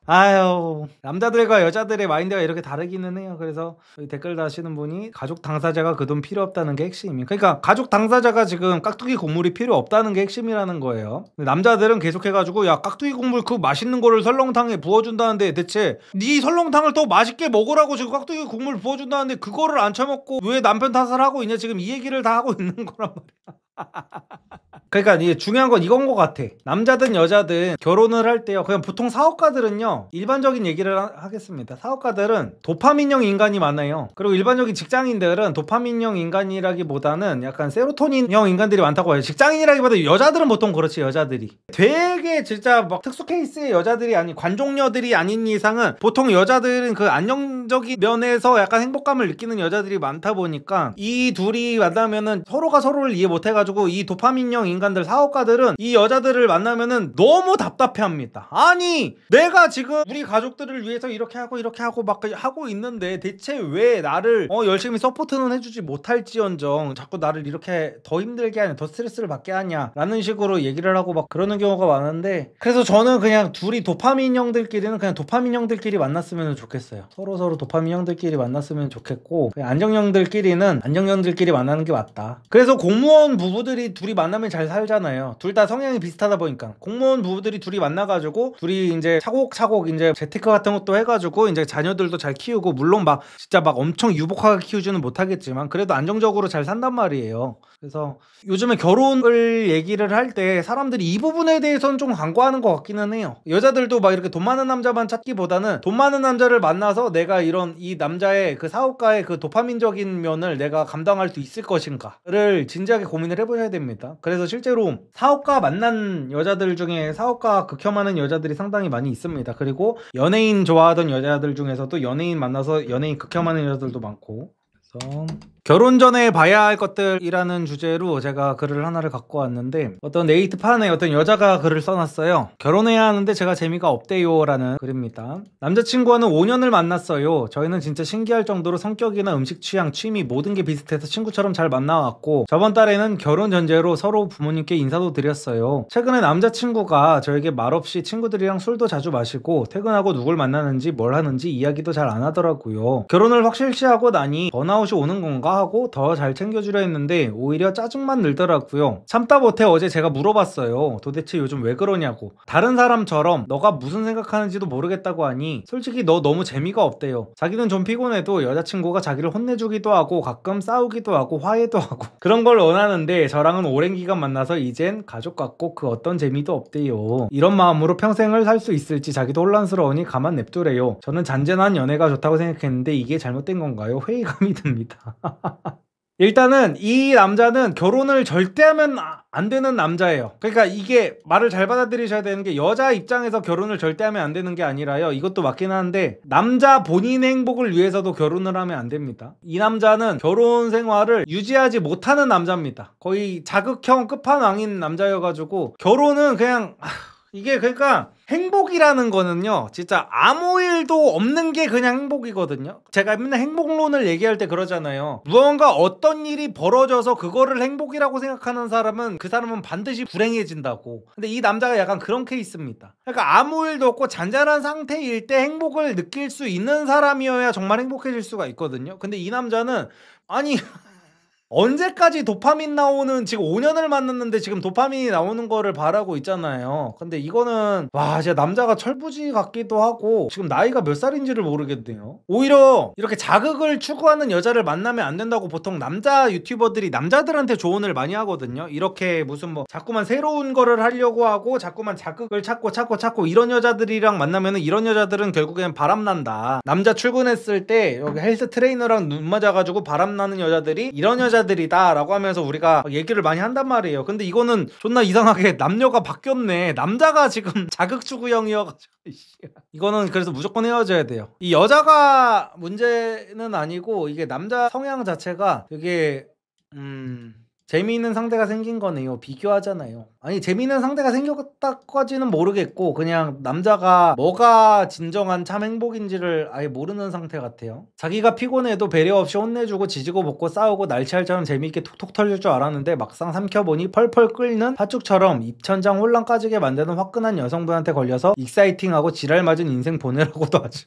아유, 남자들과 여자들의 마인드가 이렇게 다르기는 해요. 그래서 댓글 다시는 분이 가족 당사자가 그 돈 필요 없다는 게 핵심이에요. 그러니까 가족 당사자가 지금 깍두기 국물이 필요 없다는 게 핵심이라는 거예요. 남자들은 계속해가지고 야 깍두기 국물 그 맛있는 거를 설렁탕에 부어준다는데 대체 네 설렁탕을 더 맛있게 먹으라고 지금 깍두기 국물 부어준다는데 그거를 안 처먹고 왜 남편 탓을 하고 있냐, 지금 이 얘기를 다 하고 있는 거란 말이야. 그러니까 이게 중요한 건 이건 것 같아. 남자든 여자든 결혼을 할 때요, 그냥 보통 사업가들은요, 일반적인 얘기를 하겠습니다. 사업가들은 도파민형 인간이 많아요. 그리고 일반적인 직장인들은 도파민형 인간이라기보다는 약간 세로토닌형 인간들이 많다고 해요. 직장인이라기보다 여자들은 보통 그렇지. 여자들이 되게 진짜 막 특수 케이스의 여자들이 아닌 관종녀들이 아닌 이상은 보통 여자들은 그 안정적인 면에서 약간 행복감을 느끼는 여자들이 많다 보니까 이 둘이 만나면은 서로가 서로를 이해 못해가지고 이 도파민형 인간들 사업가들은 이 여자들을 만나면은 너무 답답해합니다. 아니 내가 지금 우리 가족들을 위해서 이렇게 하고 막 하고 있는데 대체 왜 나를 열심히 서포트는 해주지 못할지언정 자꾸 나를 이렇게 더 힘들게 하냐, 더 스트레스를 받게 하냐 라는 식으로 얘기를 하고 막 그러는 경우가 많은데, 그래서 저는 그냥 둘이 도파민 형들끼리는 그냥 도파민 형들끼리 만났으면 좋겠어요. 서로 도파민 형들끼리 만났으면 좋겠고, 안정형들끼리는 안정형들끼리 만나는 게 맞다. 그래서 공무원 부부들이 둘이 만나면 잘 살잖아요. 둘 다 성향이 비슷하다 보니까 공무원 부부들이 둘이 만나가지고 둘이 이제 차곡차곡 이제 재테크 같은 것도 해가지고 이제 자녀들도 잘 키우고, 물론 막 진짜 막 엄청 유복하게 키우지는 못하겠지만 그래도 안정적으로 잘 산단 말이에요. 그래서 요즘에 결혼을 얘기를 할 때 사람들이 이 부분에 대해서는 좀 간과하는 것 같기는 해요. 여자들도 막 이렇게 돈 많은 남자만 찾기보다는 돈 많은 남자를 만나서 내가 이런 이 남자의 그 사업가의 그 도파민적인 면을 내가 감당할 수 있을 것인가를 진지하게 고민을 해보셔야 됩니다. 그래서 실제로 사업가 만난 여자들 중에 사업가 극혐하는 여자들이 상당히 많이 있습니다. 그리고 연예인 좋아하던 여자들 중에서도 연예인 만나서 연예인 극혐하는 여자들도 많고. 그래서 결혼 전에 봐야 할 것들이라는 주제로 제가 글을 하나를 갖고 왔는데, 어떤 네이트판에 어떤 여자가 글을 써놨어요. 결혼해야 하는데 제가 재미가 없대요 라는 글입니다. 남자친구와는 5년을 만났어요. 저희는 진짜 신기할 정도로 성격이나 음식 취향, 취미 모든 게 비슷해서 친구처럼 잘 만나왔고, 저번 달에는 결혼 전제로 서로 부모님께 인사도 드렸어요. 최근에 남자친구가 저에게 말없이 친구들이랑 술도 자주 마시고 퇴근하고 누굴 만나는지 뭘 하는지 이야기도 잘 안 하더라고요. 결혼을 확실시하고 나니 번아웃이 오는 건가 하고 더 잘 챙겨주려 했는데 오히려 짜증만 늘더라고요. 참다 못해 어제 제가 물어봤어요. 도대체 요즘 왜 그러냐고. 다른 사람처럼 너가 무슨 생각하는지도 모르겠다고 하니 솔직히 너 너무 재미가 없대요. 자기는 좀 피곤해도 여자친구가 자기를 혼내주기도 하고 가끔 싸우기도 하고 화해도 하고 그런 걸 원하는데 저랑은 오랜 기간 만나서 이젠 가족 같고 그 어떤 재미도 없대요. 이런 마음으로 평생을 살 수 있을지 자기도 혼란스러우니 가만 냅두래요. 저는 잔잔한 연애가 좋다고 생각했는데 이게 잘못된 건가요? 회의감이 듭니다. 일단은 이 남자는 결혼을 절대 하면 안 되는 남자예요. 그러니까 이게 말을 잘 받아들이셔야 되는 게 여자 입장에서 결혼을 절대 하면 안 되는 게 아니라요. 이것도 맞긴 한데 남자 본인의 행복을 위해서도 결혼을 하면 안 됩니다. 이 남자는 결혼 생활을 유지하지 못하는 남자입니다. 거의 자극형 끝판왕인 남자여가지고 결혼은 그냥 이게 그러니까 행복이라는 거는요 진짜 아무 일도 없는 게 그냥 행복이거든요. 제가 맨날 행복론을 얘기할 때 그러잖아요. 무언가 어떤 일이 벌어져서 그거를 행복이라고 생각하는 사람은 그 사람은 반드시 불행해진다고. 근데 이 남자가 약간 그런 케이스입니다. 그러니까 아무 일도 없고 잔잔한 상태일 때 행복을 느낄 수 있는 사람이어야 정말 행복해질 수가 있거든요. 근데 이 남자는 아니 언제까지 도파민 나오는, 지금 5년을 만났는데 지금 도파민이 나오는 거를 바라고 있잖아요. 근데 이거는 와 진짜 남자가 철부지 같기도 하고 지금 나이가 몇 살인지를 모르겠네요. 오히려 이렇게 자극을 추구하는 여자를 만나면 안 된다고 보통 남자 유튜버들이 남자들한테 조언을 많이 하거든요. 이렇게 무슨 뭐 자꾸만 새로운 거를 하려고 하고 자꾸만 자극을 찾고 이런 여자들이랑 만나면은 이런 여자들은 결국엔 바람난다. 남자 출근했을 때 여기 헬스 트레이너랑 눈 맞아가지고 바람나는 여자들이 이런 여자들이다 라고 하면서 우리가 얘기를 많이 한단 말이에요. 근데 이거는 존나 이상하게 남녀가 바뀌었네. 남자가 지금 자극추구형이어가지고 이거는 그래서 무조건 헤어져야 돼요. 이 여자가 문제는 아니고 이게 남자 성향 자체가 되게 재미있는 상대가 생긴 거네요. 비교하잖아요. 아니 재미있는 상대가 생겼다까지는 모르겠고 그냥 남자가 뭐가 진정한 참 행복인지를 아예 모르는 상태 같아요. 자기가 피곤해도 배려 없이 혼내주고 지지고 볶고 싸우고 날치알처럼 재미있게 톡톡 털릴 줄 알았는데 막상 삼켜보니 펄펄 끓는 팥죽처럼 입천장 혼란 까지게 만드는 화끈한 여성분한테 걸려서 익사이팅하고 지랄 맞은 인생 보내라고도 하죠.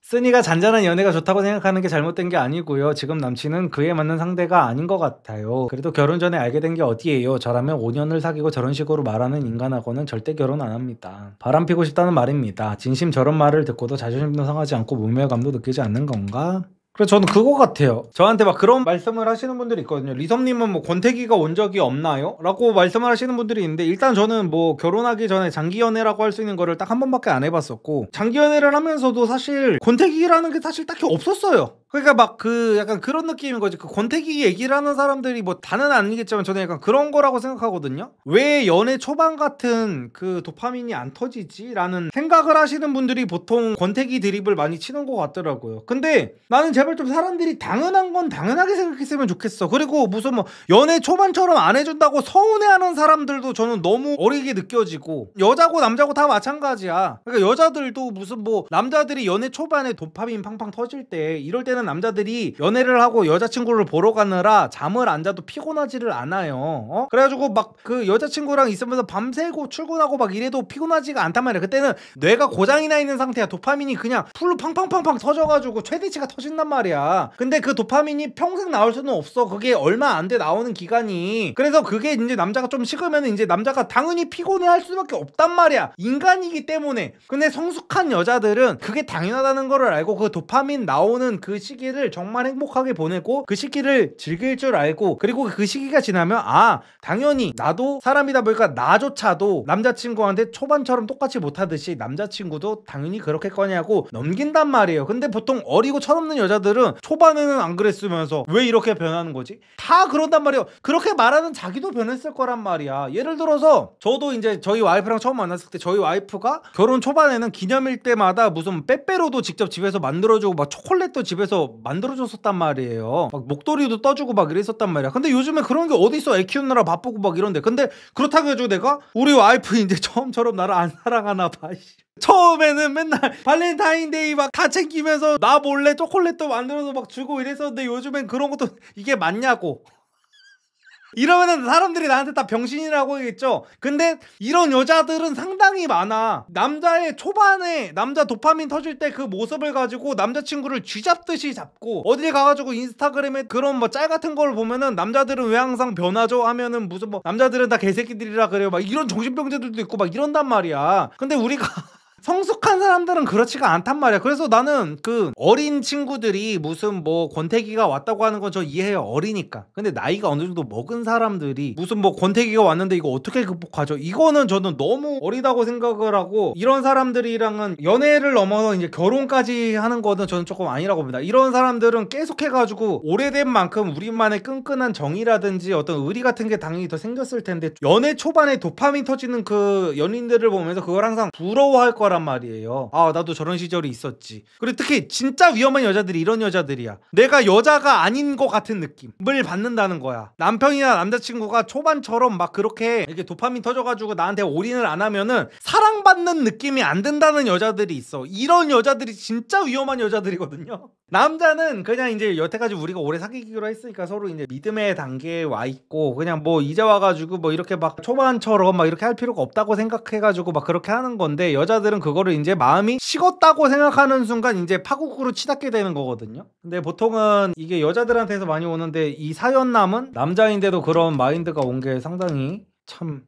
쓰니가 잔잔한 연애가 좋다고 생각하는 게 잘못된 게 아니고요. 지금 남친은 그에 맞는 상대가 아닌 것 같아요. 그래도 결혼 전에 알게 된 게 어디예요. 저라면 5년을 사귀고 저런 식으로 말하는 인간하고는 절대 결혼 안 합니다. 바람 피고 싶다는 말입니다. 진심 저런 말을 듣고도 자존심도 상하지 않고 모멸감도 느끼지 않는 건가? 그래서 저는 그거 같아요. 저한테 막 그런 말씀을 하시는 분들이 있거든요. 리섬님은 뭐 권태기가 온 적이 없나요? 라고 말씀을 하시는 분들이 있는데 일단 저는 뭐 결혼하기 전에 장기 연애라고 할 수 있는 거를 딱 한 번밖에 안 해봤었고 장기 연애를 하면서도 사실 권태기라는 게 사실 딱히 없었어요. 그러니까 막 그 약간 그런 느낌인 거지. 그 권태기 얘기를 하는 사람들이 뭐 다는 아니겠지만 저는 약간 그런 거라고 생각하거든요. 왜 연애 초반 같은 그 도파민이 안 터지지? 라는 생각을 하시는 분들이 보통 권태기 드립을 많이 치는 것 같더라고요. 근데 나는 제발 좀 사람들이 당연한 건 당연하게 생각했으면 좋겠어. 그리고 무슨 뭐 연애 초반처럼 안 해준다고 서운해하는 사람들도 저는 너무 어리게 느껴지고 여자고 남자고 다 마찬가지야. 그러니까 여자들도 무슨 뭐 남자들이 연애 초반에 도파민 팡팡 터질 때 이럴 때는 남자들이 연애를 하고 여자친구를 보러 가느라 잠을 안 자도 피곤하지를 않아요. 그래가지고 막 그 여자친구랑 있으면서 밤새고 출근하고 막 이래도 피곤하지가 않단 말이야. 그때는 뇌가 고장이 나 있는 상태야. 도파민이 그냥 풀로 팡팡팡팡 터져가지고 최대치가 터진단 말이야. 근데 그 도파민이 평생 나올 수는 없어. 그게 얼마 안 돼 나오는 기간이. 그래서 그게 이제 남자가 좀 식으면 이제 남자가 당연히 피곤해 할 수밖에 없단 말이야. 인간이기 때문에. 근데 성숙한 여자들은 그게 당연하다는 거를 알고 그 도파민 나오는 그 시기를 정말 행복하게 보내고 그 시기를 즐길 줄 알고 그리고 그 시기가 지나면 당연히 나도 사람이다 보니까 나조차도 남자친구한테 초반처럼 똑같이 못하듯이 남자친구도 당연히 그렇게 거냐고 넘긴단 말이에요. 근데 보통 어리고 철없는 여자들은 초반에는 안 그랬으면서 왜 이렇게 변하는 거지? 다 그런단 말이에요. 그렇게 말하는 자기도 변했을 거란 말이야. 예를 들어서 저도 이제 저희 와이프랑 처음 만났을 때 저희 와이프가 결혼 초반에는 기념일 때마다 무슨 빼빼로도 직접 집에서 만들어주고 막 초콜릿도 집에서 만들어줬었단 말이에요. 막 목도리도 떠주고 막 이랬었단 말이야. 근데 요즘에 그런 게 어딨어. 애 키우느라 바쁘고 막 이런데. 근데 그렇다고 해가지고 내가 우리 와이프 이제 처음처럼 나를 안 사랑하나 봐. 처음에는 맨날 발렌타인데이 막 다 챙기면서 나 몰래 초콜릿도 만들어서 막 주고 이랬었는데 요즘엔 그런 것도 이게 맞냐고. 이러면은 사람들이 나한테 다 병신이라고 하겠죠. 근데 이런 여자들은 상당히 많아. 남자의 초반에 남자 도파민 터질 때 그 모습을 가지고 남자친구를 쥐잡듯이 잡고 어딜 가가지고 인스타그램에 그런 뭐 짤 같은 걸 보면은 남자들은 왜 항상 변하죠 하면은 무슨 뭐 남자들은 다 개새끼들이라 그래요 막 이런 정신병자들도 있고 막 이런단 말이야. 근데 우리가 성숙한 사람들은 그렇지가 않단 말이야. 그래서 나는 그 어린 친구들이 무슨 뭐 권태기가 왔다고 하는 건 저 이해해요. 어리니까. 근데 나이가 어느 정도 먹은 사람들이 무슨 뭐 권태기가 왔는데 이거 어떻게 극복하죠? 이거는 저는 너무 어리다고 생각을 하고, 이런 사람들이랑은 연애를 넘어서 이제 결혼까지 하는 거는 저는 조금 아니라고 봅니다. 이런 사람들은 계속해가지고 오래된 만큼 우리만의 끈끈한 정이라든지 어떤 의리 같은 게 당연히 더 생겼을 텐데, 연애 초반에 도파민 터지는 그 연인들을 보면서 그걸 항상 부러워할 거란 말이에요. 아, 나도 저런 시절이 있었지. 그리고 특히 진짜 위험한 여자들이 이런 여자들이야. 내가 여자가 아닌 것 같은 느낌을 받는다는 거야. 남편이나 남자친구가 초반처럼 막 그렇게 이렇게 도파민 터져가지고 나한테 올인을 안 하면은 사랑받는 느낌이 안 든다는 여자들이 있어. 이런 여자들이 진짜 위험한 여자들이거든요. 남자는 그냥 이제 여태까지 우리가 오래 사귀기로 했으니까 서로 이제 믿음의 단계에 와 있고, 그냥 뭐 이제 와가지고 뭐 이렇게 막 초반처럼 막 이렇게 할 필요가 없다고 생각해가지고 막 그렇게 하는 건데, 여자들은 그거를 이제 마음이 식었다고 생각하는 순간 이제 파국으로 치닫게 되는 거거든요. 근데 보통은 이게 여자들한테서 많이 오는데, 이 사연남은 남자인데도 그런 마인드가 온 게 상당히 참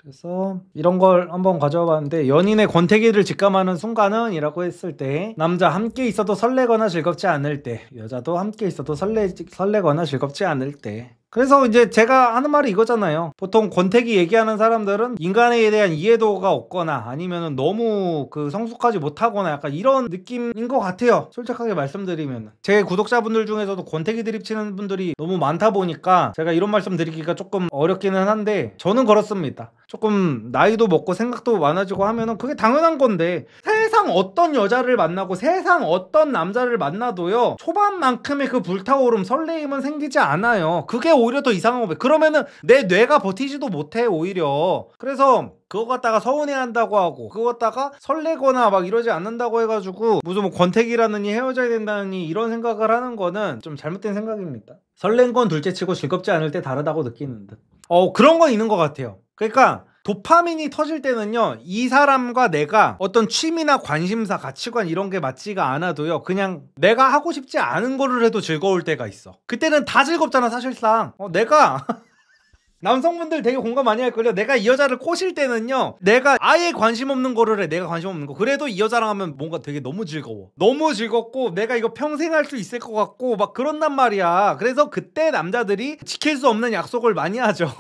그래서 이런 걸 한번 가져와 봤는데, 연인의 권태기를 직감하는 순간은 이라고 했을 때, 남자 함께 있어도 설레거나 즐겁지 않을 때, 여자도 함께 있어도 설레거나 즐겁지 않을 때. 그래서 이제 제가 하는 말이 이거잖아요. 보통 권태기 얘기하는 사람들은 인간에 대한 이해도가 없거나 아니면 너무 그 성숙하지 못하거나 약간 이런 느낌인 것 같아요. 솔직하게 말씀드리면 제 구독자분들 중에서도 권태기 드립치는 분들이 너무 많다 보니까 제가 이런 말씀 드리기가 조금 어렵기는 한데, 저는 그렇습니다. 조금 나이도 먹고 생각도 많아지고 하면은 그게 당연한 건데, 세상 어떤 여자를 만나고 세상 어떤 남자를 만나도요, 초반만큼의 그 불타오름 설레임은 생기지 않아요. 그게 오히려 더 이상한 거예요. 그러면은 내 뇌가 버티지도 못해 오히려. 그래서 그거 갖다가 서운해한다고 하고 그거 갖다가 설레거나 막 이러지 않는다고 해가지고 무슨 뭐 권태기라느니 헤어져야 된다느니 이런 생각을 하는 거는 좀 잘못된 생각입니다. 설렌 건 둘째치고 즐겁지 않을 때 다르다고 느끼는 듯. 그런 건 있는 것 같아요. 그러니까 도파민이 터질 때는요, 이 사람과 내가 어떤 취미나 관심사, 가치관 이런 게 맞지가 않아도요, 그냥 내가 하고 싶지 않은 거를 해도 즐거울 때가 있어. 그때는 다 즐겁잖아 사실상. 내가 남성분들 되게 공감 많이 할걸요. 내가 이 여자를 꼬실 때는요, 내가 아예 관심 없는 거를 해. 내가 관심 없는 거. 그래도 이 여자랑 하면 뭔가 되게 너무 즐거워. 너무 즐겁고 내가 이거 평생 할 수 있을 것 같고 막 그런단 말이야. 그래서 그때 남자들이 지킬 수 없는 약속을 많이 하죠.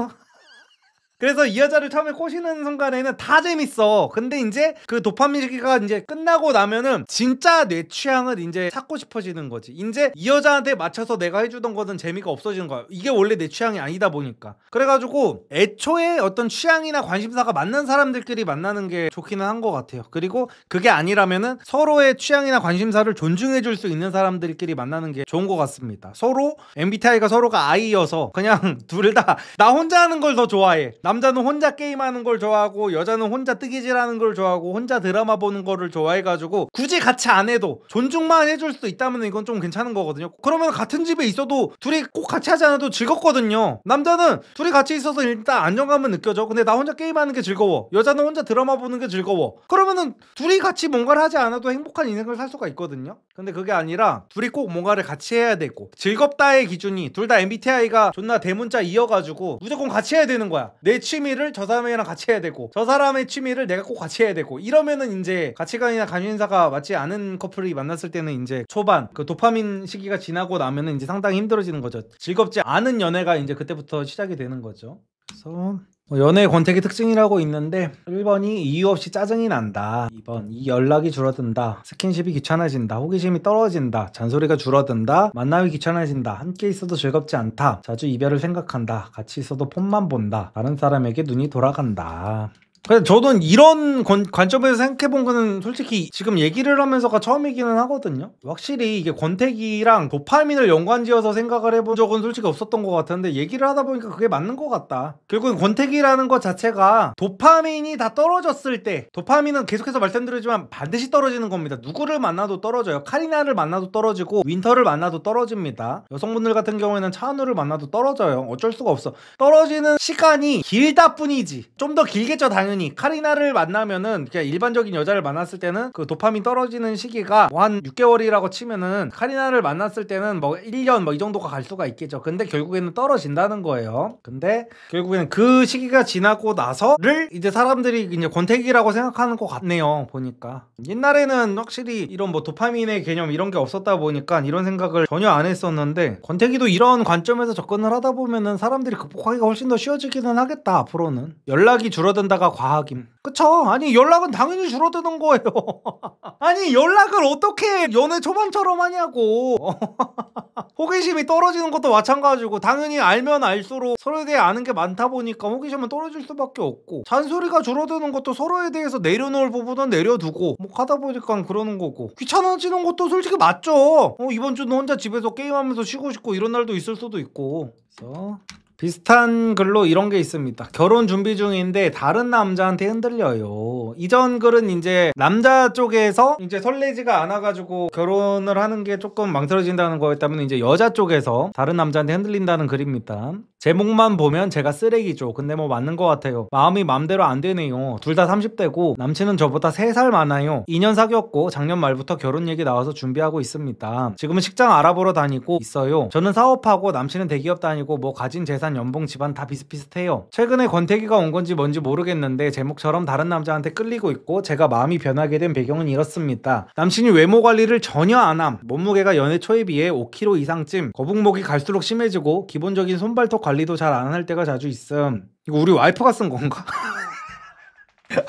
그래서 이 여자를 처음에 꼬시는 순간에는 다 재밌어. 근데 이제 그 도파민 시기가 이제 끝나고 나면은 진짜 내 취향을 이제 찾고 싶어지는 거지. 이제 이 여자한테 맞춰서 내가 해주던 거는 재미가 없어지는 거야. 이게 원래 내 취향이 아니다 보니까. 그래가지고 애초에 어떤 취향이나 관심사가 맞는 사람들끼리 만나는 게 좋기는 한 것 같아요. 그리고 그게 아니라면은 서로의 취향이나 관심사를 존중해줄 수 있는 사람들끼리 만나는 게 좋은 것 같습니다. 서로 MBTI가 서로가 I여서 그냥 둘 다 나 혼자 하는 걸 더 좋아해. 남자는 혼자 게임하는 걸 좋아하고 여자는 혼자 뜨개질하는 걸 좋아하고 혼자 드라마 보는 거를 좋아해가지고 굳이 같이 안 해도 존중만 해줄 수 있다면 이건 좀 괜찮은 거거든요. 그러면 같은 집에 있어도 둘이 꼭 같이 하지 않아도 즐겁거든요. 남자는 둘이 같이 있어서 일단 안정감은 느껴져. 근데 나 혼자 게임하는 게 즐거워. 여자는 혼자 드라마 보는 게 즐거워. 그러면은 둘이 같이 뭔가를 하지 않아도 행복한 인생을 살 수가 있거든요. 근데 그게 아니라 둘이 꼭 뭔가를 같이 해야 되고, 즐겁다의 기준이 둘 다 MBTI가 존나 대문자 이어가지고 무조건 같이 해야 되는 거야. 내 취미를 저 사람이랑 같이 해야 되고 저 사람의 취미를 내가 꼭 같이 해야 되고, 이러면은 이제 가치관이나 관심사가 맞지 않은 커플이 만났을 때는 이제 초반 그 도파민 시기가 지나고 나면은 이제 상당히 힘들어지는 거죠. 즐겁지 않은 연애가 이제 그때부터 시작이 되는 거죠. 그래서 연애 권태기 특징이라고 있는데, 1번이 이유 없이 짜증이 난다. 2번 이 연락이 줄어든다. 스킨십이 귀찮아진다. 호기심이 떨어진다. 잔소리가 줄어든다. 만남이 귀찮아진다. 함께 있어도 즐겁지 않다. 자주 이별을 생각한다. 같이 있어도 폰만 본다. 다른 사람에게 눈이 돌아간다. 그래서 저는 이런 관점에서 생각해본 거는 솔직히 지금 얘기를 하면서가 처음이기는 하거든요. 확실히 이게 권태기랑 도파민을 연관지어서 생각을 해본 적은 솔직히 없었던 것 같은데, 얘기를 하다 보니까 그게 맞는 것 같다. 결국은 권태기라는 것 자체가 도파민이 다 떨어졌을 때, 도파민은 계속해서 말씀드리지만 반드시 떨어지는 겁니다. 누구를 만나도 떨어져요. 카리나를 만나도 떨어지고 윈터를 만나도 떨어집니다. 여성분들 같은 경우에는 차은우를 만나도 떨어져요. 어쩔 수가 없어. 떨어지는 시간이 길다 뿐이지. 좀 더 길겠죠 당연히. 당연히 카리나를 만나면은 그냥 일반적인 여자를 만났을 때는 그 도파민 떨어지는 시기가 뭐 한 6개월이라고 치면은 카리나를 만났을 때는 뭐 1년 뭐 이 정도가 갈 수가 있겠죠. 근데 결국에는 떨어진다는 거예요. 근데 결국에는 그 시기가 지나고 나서를 이제 사람들이 이제 권태기라고 생각하는 것 같네요. 보니까 옛날에는 확실히 이런 뭐 도파민의 개념 이런 게 없었다 보니까 이런 생각을 전혀 안 했었는데 권태기도 이런 관점에서 접근을 하다 보면은 사람들이 극복하기가 훨씬 더 쉬워지기는 하겠다. 앞으로는 연락이 줄어든다가 과학임. 그쵸? 아니 연락은 당연히 줄어드는 거예요. 아니 연락을 어떻게 연애 초반처럼 하냐고. 호기심이 떨어지는 것도 마찬가지고 당연히 알면 알수록 서로에 대해 아는 게 많다 보니까 호기심은 떨어질 수밖에 없고 잔소리가 줄어드는 것도 서로에 대해서 내려놓을 부분은 내려두고 뭐 하다 보니까 그러는 거고 귀찮아지는 것도 솔직히 맞죠. 이번 주는 혼자 집에서 게임하면서 쉬고 싶고 이런 날도 있을 수도 있고. 그래서 비슷한 글로 이런 게 있습니다. 결혼 준비 중인데 다른 남자한테 흔들려요. 이전 글은 이제 남자 쪽에서 이제 설레지가 않아가지고 결혼을 하는 게 조금 망설여진다는 거였다면 이제 여자 쪽에서 다른 남자한테 흔들린다는 글입니다. 제목만 보면 제가 쓰레기죠. 근데 뭐 맞는 것 같아요. 마음이 맘대로 안 되네요. 둘 다 30대고 남친은 저보다 3살 많아요. 2년 사귀었고 작년 말부터 결혼 얘기 나와서 준비하고 있습니다. 지금은 식장 알아보러 다니고 있어요. 저는 사업하고 남친은 대기업 다니고 뭐 가진 재산 연봉 집안 다 비슷비슷해요. 최근에 권태기가 온 건지 뭔지 모르겠는데 제목처럼 다른 남자한테 끌리고 있고 제가 마음이 변하게 된 배경은 이렇습니다. 남친이 외모 관리를 전혀 안 함. 몸무게가 연애 초에 비해 5kg 이상쯤. 거북목이 갈수록 심해지고 기본적인 손발톱 관리도 잘 안 할 때가 자주 있음. 이거 우리 와이프가 쓴 건가?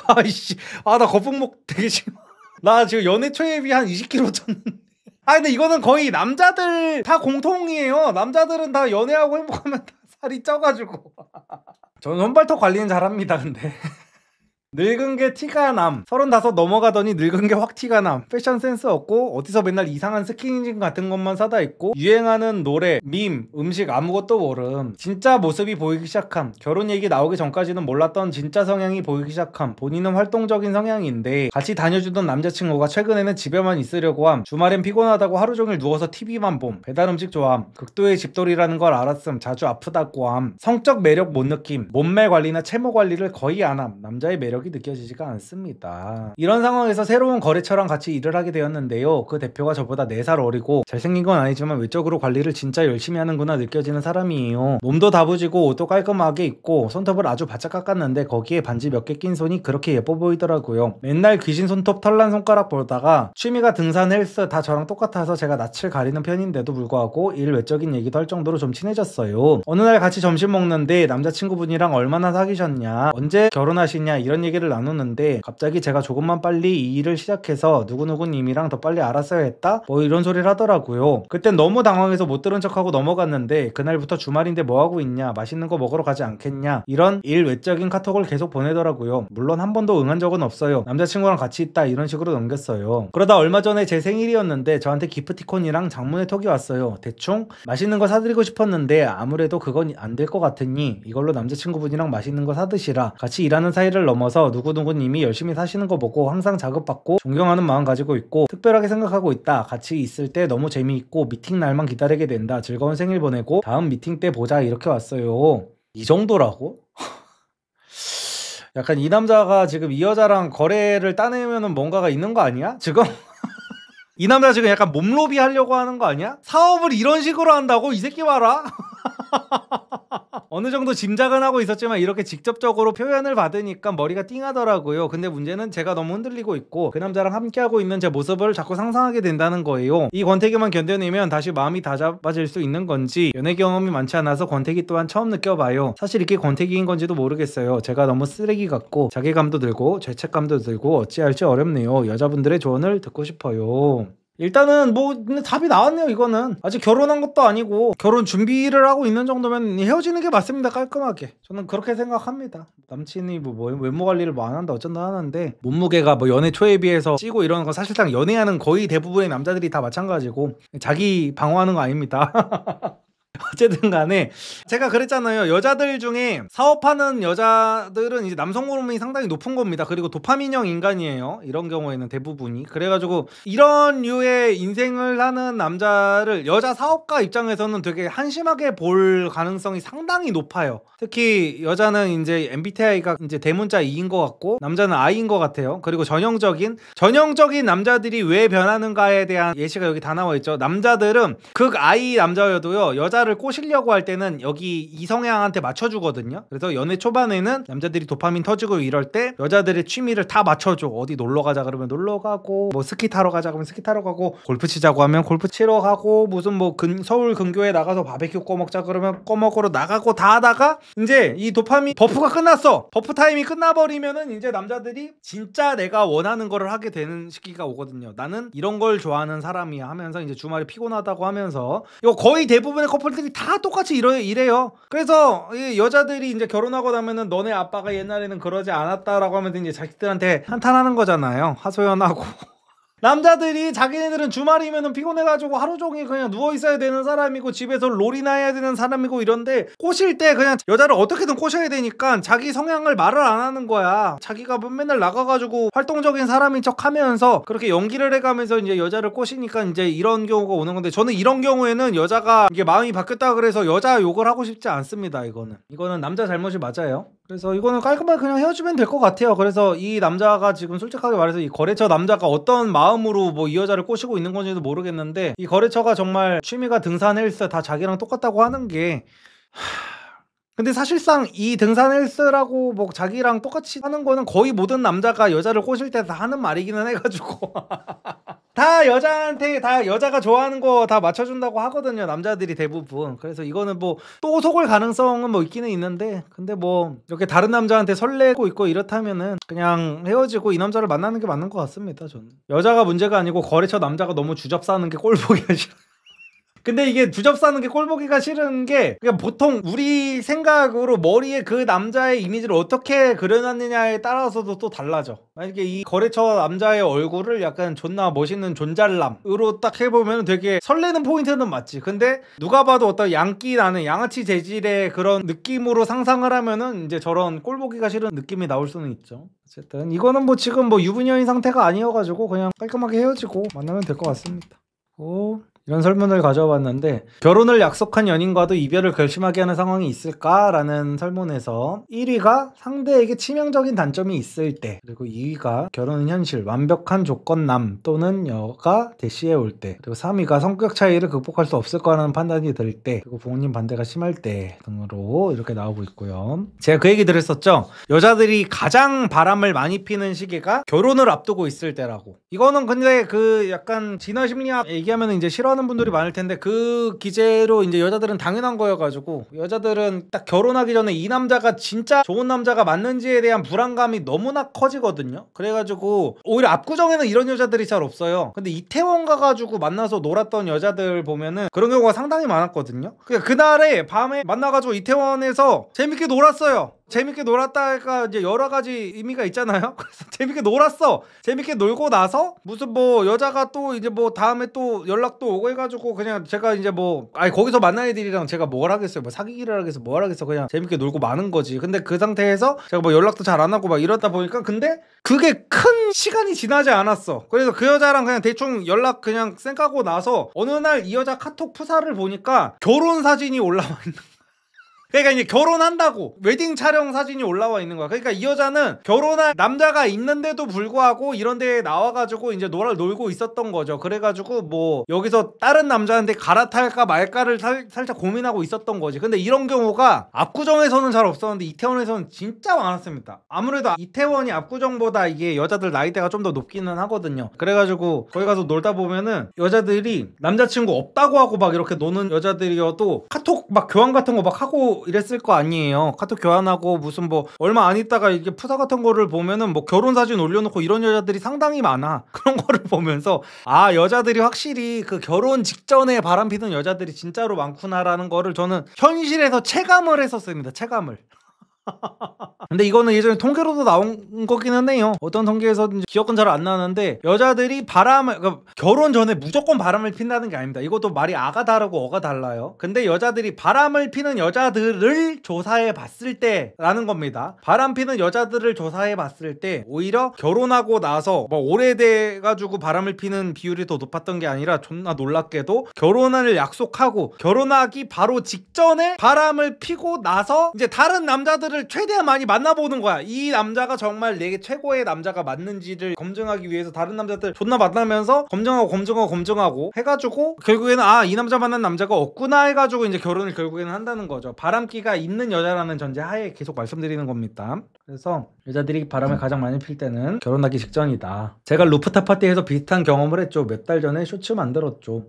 아이씨, 나 거북목 되게 심해. 나 지금 연애 초에 비해 한 20kg 쪘는데. 근데 이거는 거의 남자들 다 공통이에요. 남자들은 다 연애하고 행복하면 다 살이 쪄가지고. 저는 손발톱 관리는 잘합니다. 근데 늙은 게 티가 남. 35 넘어가더니 늙은 게 확 티가 남. 패션 센스 없고 어디서 맨날 이상한 스키니진 같은 것만 사다 입고 유행하는 노래, 밈, 음식 아무것도 모름. 진짜 모습이 보이기 시작함. 결혼 얘기 나오기 전까지는 몰랐던 진짜 성향이 보이기 시작함. 본인은 활동적인 성향인데 같이 다녀주던 남자친구가 최근에는 집에만 있으려고 함. 주말엔 피곤하다고 하루 종일 누워서 TV만 봄. 배달 음식 좋아함. 극도의 집돌이라는 걸 알았음. 자주 아프다고 함. 성적 매력 못 느낌. 몸매 관리나 체모 관리를 거의 안 함. 남자의 매력 느껴지지가 않습니다. 이런 상황에서 새로운 거래처랑 같이 일을 하게 되었는데요. 그 대표가 저보다 4살 어리고 잘생긴 건 아니지만 외적으로 관리를 진짜 열심히 하는구나 느껴지는 사람이에요. 몸도 다부지고 옷도 깔끔하게 입고 손톱을 아주 바짝 깎았는데 거기에 반지 몇 개 낀 손이 그렇게 예뻐 보이더라고요. 맨날 귀신 손톱 털난 손가락 보다가 취미가 등산, 헬스 다 저랑 똑같아서 제가 낯을 가리는 편인데도 불구하고 일 외적인 얘기도 할 정도로 좀 친해졌어요. 어느 날 같이 점심 먹는데 남자친구분이랑 얼마나 사귀셨냐, 언제 결혼하시냐 이런 얘기를 나누는데 갑자기 제가 조금만 빨리 이 일을 시작해서 누구누구님이랑 더 빨리 알았어야 했다? 뭐 이런 소리를 하더라고요. 그땐 너무 당황해서 못 들은 척하고 넘어갔는데 그날부터 주말인데 뭐하고 있냐, 맛있는 거 먹으러 가지 않겠냐 이런 일 외적인 카톡을 계속 보내더라고요. 물론 한 번도 응한 적은 없어요. 남자친구랑 같이 있다 이런 식으로 넘겼어요. 그러다 얼마 전에 제 생일이었는데 저한테 기프티콘이랑 장문의 톡이 왔어요. 대충 맛있는 거 사드리고 싶었는데 아무래도 그건 안 될 것 같으니 이걸로 남자친구분이랑 맛있는 거 사드시라. 같이 일하는 사이를 넘어서 누구누구님이 열심히 사시는 거 보고 항상 자극받고 존경하는 마음 가지고 있고 특별하게 생각하고 있다. 같이 있을 때 너무 재미있고 미팅 날만 기다리게 된다. 즐거운 생일 보내고 다음 미팅 때 보자 이렇게 왔어요. 이 정도라고? 약간 이 남자가 지금 이 여자랑 거래를 따내면은 뭔가가 있는 거 아니야? 지금? 이 남자 지금 약간 몸로비 하려고 하는 거 아니야? 사업을 이런 식으로 한다고? 이 새끼 봐라. 어느 정도 짐작은 하고 있었지만 이렇게 직접적으로 표현을 받으니까 머리가 띵하더라고요. 근데 문제는 제가 너무 흔들리고 있고 그 남자랑 함께하고 있는 제 모습을 자꾸 상상하게 된다는 거예요. 이 권태기만 견뎌내면 다시 마음이 다잡아질 수 있는 건지 연애 경험이 많지 않아서 권태기 또한 처음 느껴봐요. 사실 이게 권태기인 건지도 모르겠어요. 제가 너무 쓰레기 같고 자괴감도 들고 죄책감도 들고 어찌할지 어렵네요. 여자분들의 조언을 듣고 싶어요. 일단은 뭐 답이 나왔네요. 이거는 아직 결혼한 것도 아니고 결혼 준비를 하고 있는 정도면 헤어지는 게 맞습니다. 깔끔하게 저는 그렇게 생각합니다. 남친이 뭐 외모 관리를 뭐 안 한다 어쩐다 하는데 몸무게가 뭐 연애 초에 비해서 찌고 이러는 건 사실상 연애하는 거의 대부분의 남자들이 다 마찬가지고 자기 방어하는 거 아닙니다. 어쨌든 간에 제가 그랬잖아요. 여자들 중에 사업하는 여자들은 이제 남성 호르몬이 상당히 높은 겁니다. 그리고 도파민형 인간이에요. 이런 경우에는 대부분이. 그래가지고 이런 류의 인생을 하는 남자를 여자 사업가 입장에서는 되게 한심하게 볼 가능성이 상당히 높아요. 특히 여자는 이제 MBTI가 이제 대문자 E인 것 같고 남자는 I인 것 같아요. 그리고 전형적인 남자들이 왜 변하는가에 대한 예시가 여기 다 나와 있죠. 남자들은 극 I 남자여도요, 여자를 꼬시려고 할 때는 여기 이성향한테 맞춰주거든요. 그래서 연애 초반에는 남자들이 도파민 터지고 이럴 때 여자들의 취미를 다 맞춰줘. 어디 놀러 가자 그러면 놀러 가고, 뭐 스키 타러 가자 그러면 스키 타러 가고, 골프 치자고 하면 골프 치러 가고, 무슨 뭐 서울 근교에 나가서 바베큐 꺼먹자 그러면 꺼먹으러 나가고 다 하다가 이제 이 도파민 버프가 끝났어. 버프 타임이 끝나버리면은 이제 남자들이 진짜 내가 원하는 거를 하게 되는 시기가 오거든요. 나는 이런 걸 좋아하는 사람이야 하면서 이제 주말에 피곤하다고 하면서, 이거 거의 대부분의 커플들이 다 똑같이 이래요. 그래서 이 여자들이 이제 결혼하고 나면은 너네 아빠가 옛날에는 그러지 않았다라고 하면서 이제 자식들한테 한탄하는 거잖아요. 하소연하고. 남자들이 자기네들은 주말이면 피곤해가지고 하루 종일 그냥 누워있어야 되는 사람이고 집에서 롤이나 해야 되는 사람이고 이런데, 꼬실 때 그냥 여자를 어떻게든 꼬셔야 되니까 자기 성향을 말을 안 하는 거야. 자기가 맨날 나가가지고 활동적인 사람인 척 하면서 그렇게 연기를 해가면서 이제 여자를 꼬시니까 이제 이런 경우가 오는 건데, 저는 이런 경우에는 여자가 이게 마음이 바뀌었다 그래서 여자 욕을 하고 싶지 않습니다. 이거는 남자 잘못이 맞아요. 그래서 이거는 깔끔하게 그냥 헤어지면 될 것 같아요. 그래서 이 남자가 지금 솔직하게 말해서 이 거래처 남자가 어떤 마음으로 뭐 이 여자를 꼬시고 있는 건지도 모르겠는데, 이 거래처가 정말 취미가 등산 헬스 다 자기랑 똑같다고 하는 게, 근데 사실상 이 등산 헬스라고 뭐 자기랑 똑같이 하는 거는 거의 모든 남자가 여자를 꼬실 때 다 하는 말이기는 해가지고 다 여자한테 다 여자가 좋아하는 거 다 맞춰준다고 하거든요, 남자들이 대부분. 그래서 이거는 뭐 또 속을 가능성은 뭐 있기는 있는데, 근데 뭐 이렇게 다른 남자한테 설레고 있고 이렇다면은 그냥 헤어지고 이 남자를 만나는 게 맞는 것 같습니다. 저는 여자가 문제가 아니고 거래처 남자가 너무 주접 싸는 게 꼴보기가 싫어. 근데 이게 주접 싸는 게 꼴보기가 싫은 게, 그냥 보통 우리 생각으로 머리에 그 남자의 이미지를 어떻게 그려놨느냐에 따라서도 또 달라져. 만약에 이 거래처 남자의 얼굴을 약간 존나 멋있는 존잘남으로 딱 해보면 되게 설레는 포인트는 맞지. 근데 누가 봐도 어떤 양기 나는 양아치 재질의 그런 느낌으로 상상을 하면은 이제 저런 꼴보기가 싫은 느낌이 나올 수는 있죠. 어쨌든 이거는 뭐 지금 뭐 유부녀인 상태가 아니어가지고 그냥 깔끔하게 헤어지고 만나면 될 것 같습니다. 이런 설문을 가져왔는데, 결혼을 약속한 연인과도 이별을 결심하게 하는 상황이 있을까라는 설문에서 1위가 상대에게 치명적인 단점이 있을 때, 그리고 2위가 결혼은 현실, 완벽한 조건남 또는 여가 대시해 올 때, 그리고 3위가 성격 차이를 극복할 수 없을 거라는 판단이 들 때, 그리고 부모님 반대가 심할 때 등으로 이렇게 나오고 있고요. 제가 그 얘기 드렸었죠. 여자들이 가장 바람을 많이 피는 시기가 결혼을 앞두고 있을 때라고. 이거는 근데 그 약간 진화 심리학 얘기하면 이제 싫어하는 분들이 많을 텐데, 그 기제로 이제 여자들은 당연한 거여가지고, 여자들은 딱 결혼하기 전에 이 남자가 진짜 좋은 남자가 맞는지에 대한 불안감이 너무나 커지거든요. 그래가지고 오히려 압구정에는 이런 여자들이 잘 없어요. 근데 이태원 가가지고 만나서 놀았던 여자들 보면은 그런 경우가 상당히 많았거든요. 그날에 밤에 만나가지고 이태원에서 재밌게 놀았어요. 재밌게 놀았다가 이제 여러 가지 의미가 있잖아요. 그래서 재밌게 놀았어. 재밌게 놀고 나서 무슨 뭐 여자가 또 이제 뭐 다음에 또 연락도 오고 해가지고, 그냥 제가 이제 뭐 거기서 만난 애들이랑 제가 뭘 하겠어요. 뭐 사귀기를 하겠어, 뭘 하겠어. 그냥 재밌게 놀고 마는 거지. 근데 그 상태에서 제가 뭐 연락도 잘 안 하고 막 이러다 보니까, 근데 그게 큰 시간이 지나지 않았어. 그래서 그 여자랑 그냥 대충 연락 그냥 쌩까고 나서 어느 날 이 여자 카톡 프사를 보니까 결혼 사진이 올라와 있는 거야. 그러니까 이제 결혼한다고 웨딩 촬영 사진이 올라와 있는 거야. 그러니까 이 여자는 결혼할 남자가 있는데도 불구하고 이런 데에 나와가지고 이제 놀고 있었던 거죠. 그래가지고 뭐 여기서 다른 남자한테 갈아탈까 말까를 살짝 고민하고 있었던 거지. 근데 이런 경우가 압구정에서는 잘 없었는데 이태원에서는 진짜 많았습니다. 아무래도 이태원이 압구정보다 이게 여자들 나이대가 좀 더 높기는 하거든요. 그래가지고 거기 가서 놀다 보면은 여자들이 남자친구 없다고 하고 막 이렇게 노는 여자들이어도 카톡 막 교환 같은 거 막 하고 이랬을 거 아니에요. 카톡 교환하고 무슨 뭐 얼마 안 있다가 이게 푸사 같은 거를 보면은 뭐 결혼 사진 올려놓고 이런 여자들이 상당히 많아. 그런 거를 보면서 여자들이 확실히 그 결혼 직전에 바람피는 여자들이 진짜로 많구나라는 거를 저는 현실에서 체감을 했었습니다. 체감을. 근데 이거는 예전에 통계로도 나온 거기는 해요. 어떤 통계에서든지 기억은 잘 안 나는데 여자들이 그러니까 결혼 전에 무조건 바람을 핀다는 게 아닙니다. 이것도 말이 아가 다르고 어가 달라요. 근데 여자들이 바람을 피는 여자들을 조사해 봤을 때라는 겁니다. 바람 피는 여자들을 조사해 봤을 때 오히려 결혼하고 나서 뭐 오래돼 가지고 바람을 피는 비율이 더 높았던 게 아니라 존나 놀랍게도 결혼을 약속하고 결혼하기 바로 직전에 바람을 피고 나서 이제 다른 남자들을 최대한 많이 만나보는 거야. 이 남자가 정말 내게 최고의 남자가 맞는지를 검증하기 위해서 다른 남자들 존나 만나면서 검증하고 해가지고 결국에는 이 남자 만난 남자가 없구나 해가지고 이제 결혼을 결국에는 한다는 거죠. 바람기가 있는 여자라는 전제 하에 계속 말씀드리는 겁니다. 그래서 여자들이 바람을 가장 많이 필 때는 결혼하기 직전이다. 제가 루프탑 파티에서 비슷한 경험을 했죠. 몇 달 전에 쇼츠 만들었죠.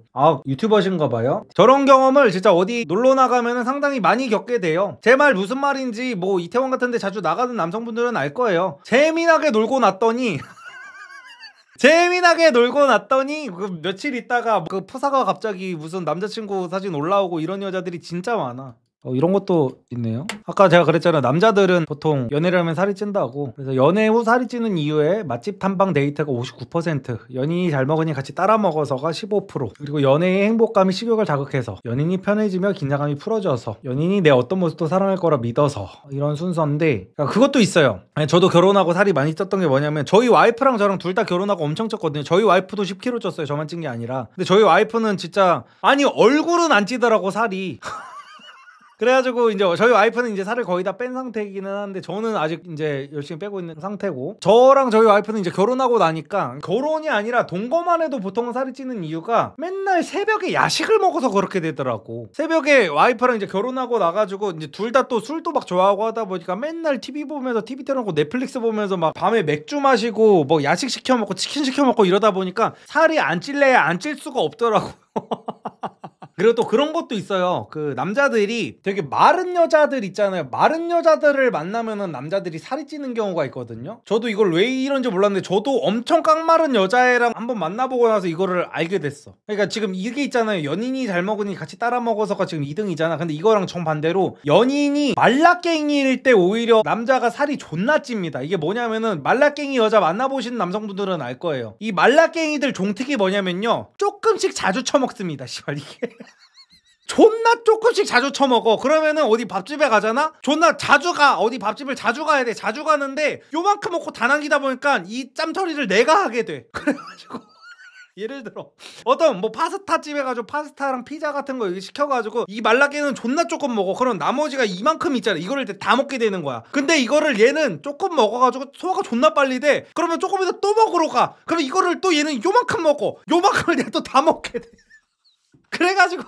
유튜버신가 봐요. 저런 경험을 진짜 어디 놀러 나가면 상당히 많이 겪게 돼요. 제 말 무슨 말인지 뭐 이태원 같은데 자주 나가는 남성분들은 알 거예요. 재미나게 놀고 났더니 그 며칠 있다가 그 프사가 갑자기 무슨 남자친구 사진 올라오고 이런 여자들이 진짜 많아. 이런 것도 있네요. 아까 제가 그랬잖아요. 남자들은 보통 연애를 하면 살이 찐다고. 그래서 연애 후 살이 찌는 이유에 맛집 탐방 데이트가 59%, 연인이 잘 먹으니 같이 따라 먹어서가 15%, 그리고 연애의 행복감이 식욕을 자극해서, 연인이 편해지며 긴장감이 풀어져서, 연인이 내 어떤 모습도 사랑할 거라 믿어서, 이런 순서인데 그것도 있어요. 저도 결혼하고 살이 많이 쪘던 게 뭐냐면 저희 와이프랑 저랑 둘 다 결혼하고 엄청 쪘거든요. 저희 와이프도 10kg 쪘어요. 저만 찐 게 아니라. 근데 저희 와이프는 진짜 얼굴은 안 찌더라고 살이. 그래가지고 이제 저희 와이프는 이제 살을 거의 다 뺀 상태이기는 한데 저는 아직 이제 열심히 빼고 있는 상태고, 저랑 저희 와이프는 이제 결혼하고 나니까, 결혼이 아니라 동거만 해도 보통은 살이 찌는 이유가 맨날 새벽에 야식을 먹어서 그렇게 되더라고. 새벽에 와이프랑 이제 결혼하고 나가지고 이제 둘 다 또 술도 막 좋아하고 하다 보니까 맨날 TV 보면서, TV 틀어놓고 넷플릭스 보면서 막 밤에 맥주 마시고 뭐 야식 시켜 먹고 치킨 시켜 먹고 이러다 보니까 살이 안 찔래야 안 찔 수가 없더라고. 그리고 또 그런 것도 있어요. 그 남자들이 되게 마른 여자들 있잖아요. 마른 여자들을 만나면은 남자들이 살이 찌는 경우가 있거든요. 저도 이걸 왜 이런지 몰랐는데 저도 엄청 깡마른 여자애랑 한번 만나보고 나서 이거를 알게 됐어. 그러니까 지금 이게 있잖아요. 연인이 잘 먹으니 같이 따라 먹어서가 지금 2등이잖아. 근데 이거랑 정반대로 연인이 말라깽이일 때 오히려 남자가 살이 존나 찝니다. 이게 뭐냐면은 말라깽이 여자 만나보신 남성분들은 알 거예요. 이 말라깽이들 종특이 뭐냐면요, 조금씩 자주 처먹습니다. 씨발 이게. 존나 조금씩 자주 처먹어. 그러면은 어디 밥집에 가잖아? 존나 자주 가. 어디 밥집을 자주 가야 돼. 자주 가는데 요만큼 먹고 다 남기다 보니까 이 짬처리를 내가 하게 돼. 그래가지고 예를 들어 어떤 뭐 파스타 집에 가지고 파스타랑 피자 같은 거 시켜가지고 이 말라깽이는 존나 조금 먹어. 그럼 나머지가 이만큼 있잖아. 이거를 다 먹게 되는 거야. 근데 이거를 얘는 조금 먹어가지고 소화가 존나 빨리 돼. 그러면 조금 이따 또 먹으러 가. 그럼 이거를 또 얘는 요만큼 먹고 요만큼을 내가 또 다 먹게 돼. 그래가지고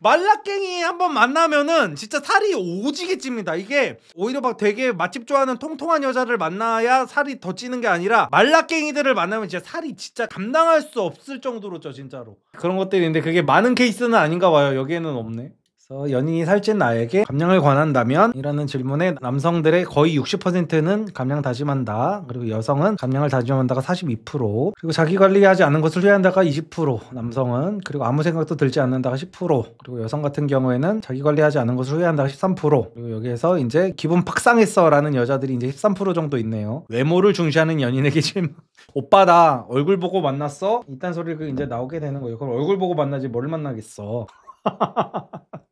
말라깽이 한번 만나면은 진짜 살이 오지게 찝니다. 이게 오히려 막 되게 맛집 좋아하는 통통한 여자를 만나야 살이 더 찌는 게 아니라 말라깽이들을 만나면 진짜 살이 진짜 감당할 수 없을 정도로 쪄 진짜로. 그런 것들이 있는데 그게 많은 케이스는 아닌가 봐요. 여기에는 없네. 그래서 연인이 살찐 나에게 감량을 권한다면? 이라는 질문에 남성들의 거의 60%는 감량 다짐한다. 그리고 여성은 감량을 다짐한다가 42%, 그리고 자기 관리하지 않은 것을 후회한다가 20%, 남성은, 그리고 아무 생각도 들지 않는다가 10%, 그리고 여성 같은 경우에는 자기 관리하지 않은 것을 후회한다가 13%, 그리고 여기에서 이제 기분 팍상했어 라는 여자들이 이제 13% 정도 있네요. 외모를 중시하는 연인에게 질문. 오빠 나 얼굴 보고 만났어? 이딴 소리가 이제 나오게 되는 거예요. 그럼 얼굴 보고 만나지 뭘 만나겠어.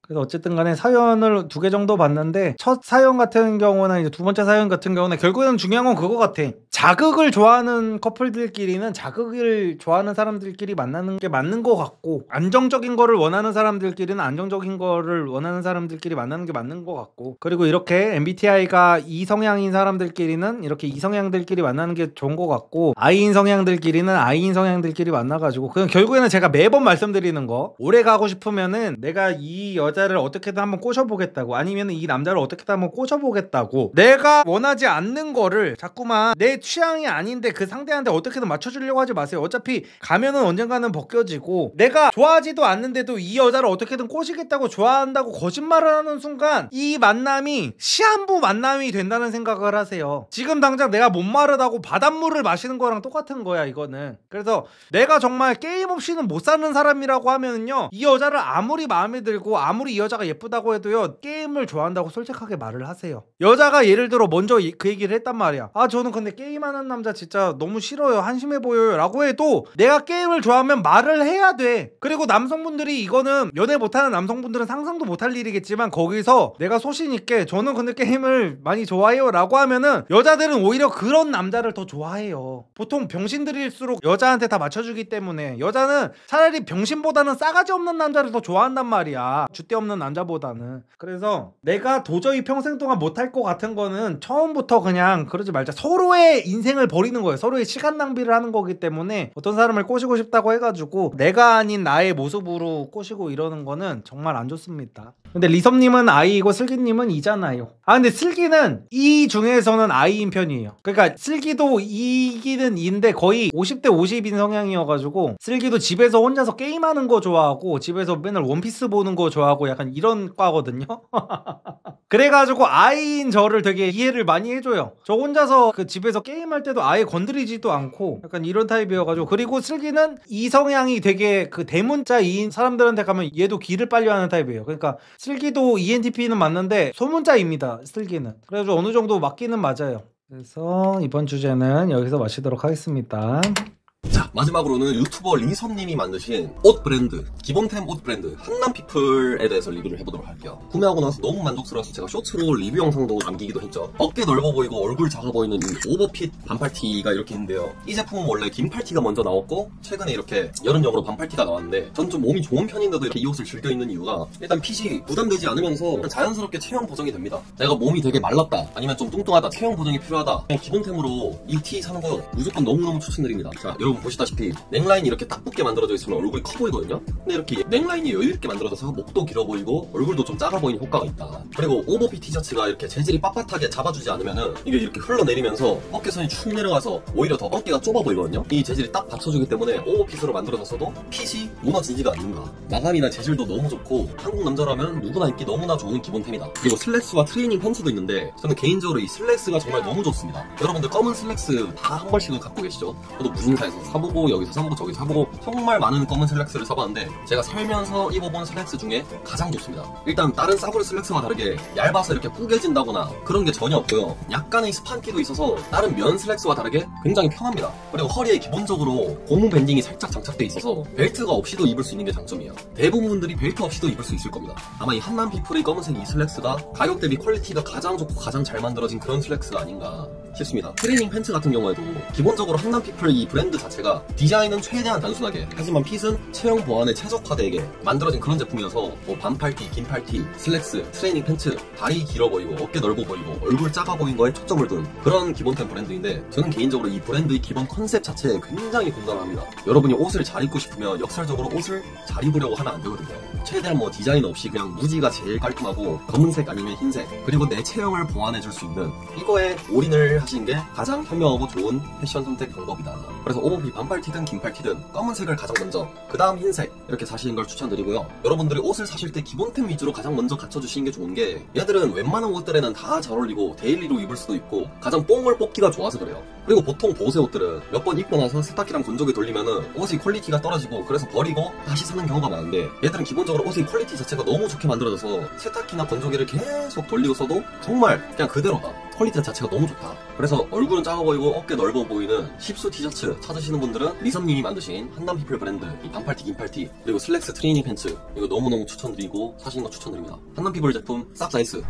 그래서 어쨌든 간에 사연을 2개 정도 봤는데, 첫 사연 같은 경우나 이제 두 번째 사연 같은 경우는 결국에는 중요한 건 그거 같아. 자극을 좋아하는 커플들끼리는 자극을 좋아하는 사람들끼리 만나는 게 맞는 것 같고, 안정적인 거를 원하는 사람들끼리는 안정적인 거를 원하는 사람들끼리 만나는 게 맞는 것 같고, 그리고 이렇게 MBTI가 이성향인 사람들끼리는 이렇게 이성향들끼리 만나는 게 좋은 것 같고, I인 성향들끼리는 I인 성향들끼리 만나가지고, 그냥 결국에는 제가 매번 말씀드리는 거, 오래 가고 싶으면은 내가 이 여자를 어떻게든 한번 꼬셔보겠다고, 아니면 이 남자를 어떻게든 한번 꼬셔보겠다고, 내가 원하지 않는 거를 자꾸만 내 취향이 아닌데 그 상대한테 어떻게든 맞춰주려고 하지 마세요. 어차피 가면은 언젠가는 벗겨지고, 내가 좋아하지도 않는데도 이 여자를 어떻게든 꼬시겠다고 좋아한다고 거짓말을 하는 순간 이 만남이 시한부 만남이 된다는 생각을 하세요. 지금 당장 내가 목마르다고 바닷물을 마시는 거랑 똑같은 거야 이거는. 그래서 내가 정말 게임 없이는 못 사는 사람이라고 하면은요, 이 여자를 아무리 마음에 들고 아무리 아무리 이 여자가 예쁘다고 해도요 게임을 좋아한다고 솔직하게 말을 하세요. 여자가 예를 들어 먼저 그 얘기를 했단 말이야. 아 저는 근데 게임하는 남자 진짜 너무 싫어요, 한심해 보여요 라고 해도 내가 게임을 좋아하면 말을 해야 돼. 그리고 남성분들이 이거는 연애 못하는 남성분들은 상상도 못할 일이겠지만 거기서 내가 소신 있게 저는 근데 게임을 많이 좋아해요 라고 하면은 여자들은 오히려 그런 남자를 더 좋아해요. 보통 병신들일수록 여자한테 다 맞춰주기 때문에 여자는 차라리 병신보다는 싸가지 없는 남자를 더 좋아한단 말이야, 줏대 없는 남자보다는. 그래서 내가 도저히 평생 동안 못할 것 같은 거는 처음부터 그냥 그러지 말자. 서로의 인생을 버리는 거예요. 서로의 시간 낭비를 하는 거기 때문에 어떤 사람을 꼬시고 싶다고 해가지고 내가 아닌 나의 모습으로 꼬시고 이러는 거는 정말 안 좋습니다. 근데 리섭님은 I이고 슬기님은 E잖아요. 아 근데 슬기는 E 중에서는 I인 편이에요. 그러니까 슬기도 E기는 E인데 거의 50대 50인 성향이어가지고 슬기도 집에서 혼자서 게임하는 거 좋아하고 집에서 맨날 원피스 보는 거 좋아하고 약간 이런 과거든요. 그래가지고 I인 저를 되게 이해를 많이 해줘요. 저 혼자서 그 집에서 게임할 때도 아예 건드리지도 않고 약간 이런 타입이어가지고. 그리고 슬기는 이 성향이 되게 그 대문자인 사람들한테 가면 얘도 기를 빨려 하는 타입이에요. 그러니까 슬기도 ENTP는 맞는데 소문자입니다, 슬기는. 그래서 어느 정도 맞기는 맞아요. 그래서 이번 주제는 여기서 마치도록 하겠습니다. 자, 마지막으로는 유튜버 리섭님이 만드신 옷 브랜드, 기본템 옷 브랜드 한남피플에 대해서 리뷰를 해보도록 할게요. 구매하고 나서 너무 만족스러워서 제가 쇼츠로 리뷰 영상도 남기기도 했죠. 어깨 넓어 보이고 얼굴 작아 보이는 이 오버핏 반팔티가 이렇게 있는데요. 이 제품은 원래 긴 팔티가 먼저 나왔고 최근에 이렇게 여름용으로 반팔티가 나왔는데 전 좀 몸이 좋은 편인데도 이렇게 이 옷을 즐겨 입는 이유가 일단 핏이 부담되지 않으면서 자연스럽게 체형 보정이 됩니다. 내가 몸이 되게 말랐다 아니면 좀 뚱뚱하다, 체형 보정이 필요하다, 그냥 기본템으로 이 티 사는 거 무조건 너무너무 추천드립니다. 자, 여러분 보시다시피 넥라인이 이렇게 딱 붙게 만들어져 있으면 얼굴이 커 보이거든요. 근데 이렇게 넥라인이 여유있게 만들어져서 목도 길어 보이고 얼굴도 좀 작아 보이는 효과가 있다. 그리고 오버핏 티셔츠가 이렇게 재질이 빳빳하게 잡아주지 않으면은 이게 이렇게 흘러내리면서 어깨선이 축 내려가서 오히려 더 어깨가 좁아 보이거든요. 이 재질이 딱 받쳐주기 때문에 오버핏으로 만들어졌어도 핏이 무너지지가 않는다. 마감이나 재질도 너무 좋고 한국 남자라면 누구나 입기 너무나 좋은 기본템이다. 그리고 슬랙스와 트레이닝 팬츠도 있는데 저는 개인적으로 이 슬랙스가 정말 너무 좋습니다. 여러분들 검은 슬랙스 다 한 벌씩은 갖고 계시죠? 저도 무신사에서 사보고 여기서 사보고 저기서 사보고 정말 많은 검은 슬랙스를 사봤는데 제가 살면서 입어본 슬랙스 중에 가장 좋습니다. 일단 다른 싸구려 슬랙스와 다르게 얇아서 이렇게 구겨진다거나 그런 게 전혀 없고요. 약간의 스판기도 있어서 다른 면 슬랙스와 다르게 굉장히 편합니다. 그리고 허리에 기본적으로 고무 밴딩이 살짝 장착돼 있어서 벨트가 없이도 입을 수 있는 게 장점이에요. 대부분 분들이 벨트 없이도 입을 수 있을 겁니다. 아마 이 한남피플의 검은색 이 슬랙스가 가격 대비 퀄리티가 가장 좋고 가장 잘 만들어진 그런 슬랙스가 아닌가 싶습니다. 트레이닝 팬츠 같은 경우에도 기본적으로 한남피플 이 브랜드 자체가 디자인은 최대한 단순하게 하지만 핏은 체형 보완에 최적화되게 만들어진 그런 제품이어서 뭐 반팔티, 긴팔티, 슬랙스, 트레이닝 팬츠, 다리 길어 보이고 어깨 넓어 보이고 얼굴 작아 보인 거에 초점을 둔 그런 기본템 브랜드인데 저는 개인적으로 이 브랜드의 기본 컨셉 자체에 굉장히 공감합니다. 여러분이 옷을 잘 입고 싶으면 역설적으로 옷을 잘 입으려고 하면 안 되거든요. 최대한 뭐 디자인 없이 그냥 무지가 제일 깔끔하고 검은색 아니면 흰색 그리고 내 체형을 보완해줄 수 있는 이거에 올인을 하시는 게 가장 현명하고 좋은 패션 선택 방법이다. 그래서 오버핏 반팔티든 긴팔티든 검은색을 가장 먼저 그 다음 흰색 이렇게 사시는 걸 추천드리고요. 여러분들이 옷을 사실 때 기본템 위주로 가장 먼저 갖춰주시는 게 좋은 게 얘들은 웬만한 옷들에는 다 잘 어울리고 데일리로 입을 수도 있고 가장 뽕을 뽑기가 좋아서 그래요. 그리고 보통 보세 옷들은 몇 번 입고 나서 세탁기랑 건조기 돌리면은 옷의 퀄리티가 떨어지고 그래서 버리고 다시 사는 경우가 많은데 얘들은 기본적으로 옷의 퀄리티 자체가 너무 좋게 만들어져서 세탁기나 건조기를 계속 돌리고 써도 정말 그냥 그대로다. 퀄리티 자체가 너무 좋다. 그래서 얼굴은 작아 보이고 어깨 넓어 보이는 힙수 티셔츠 찾으시는 분들은 리섭님이 만드신 한남피플 브랜드 이 반팔티, 긴팔티 그리고 슬랙스 트레이닝 팬츠 이거 너무너무 추천드리고 사시는 거 추천드립니다. 한남피플 제품 싹 나이스.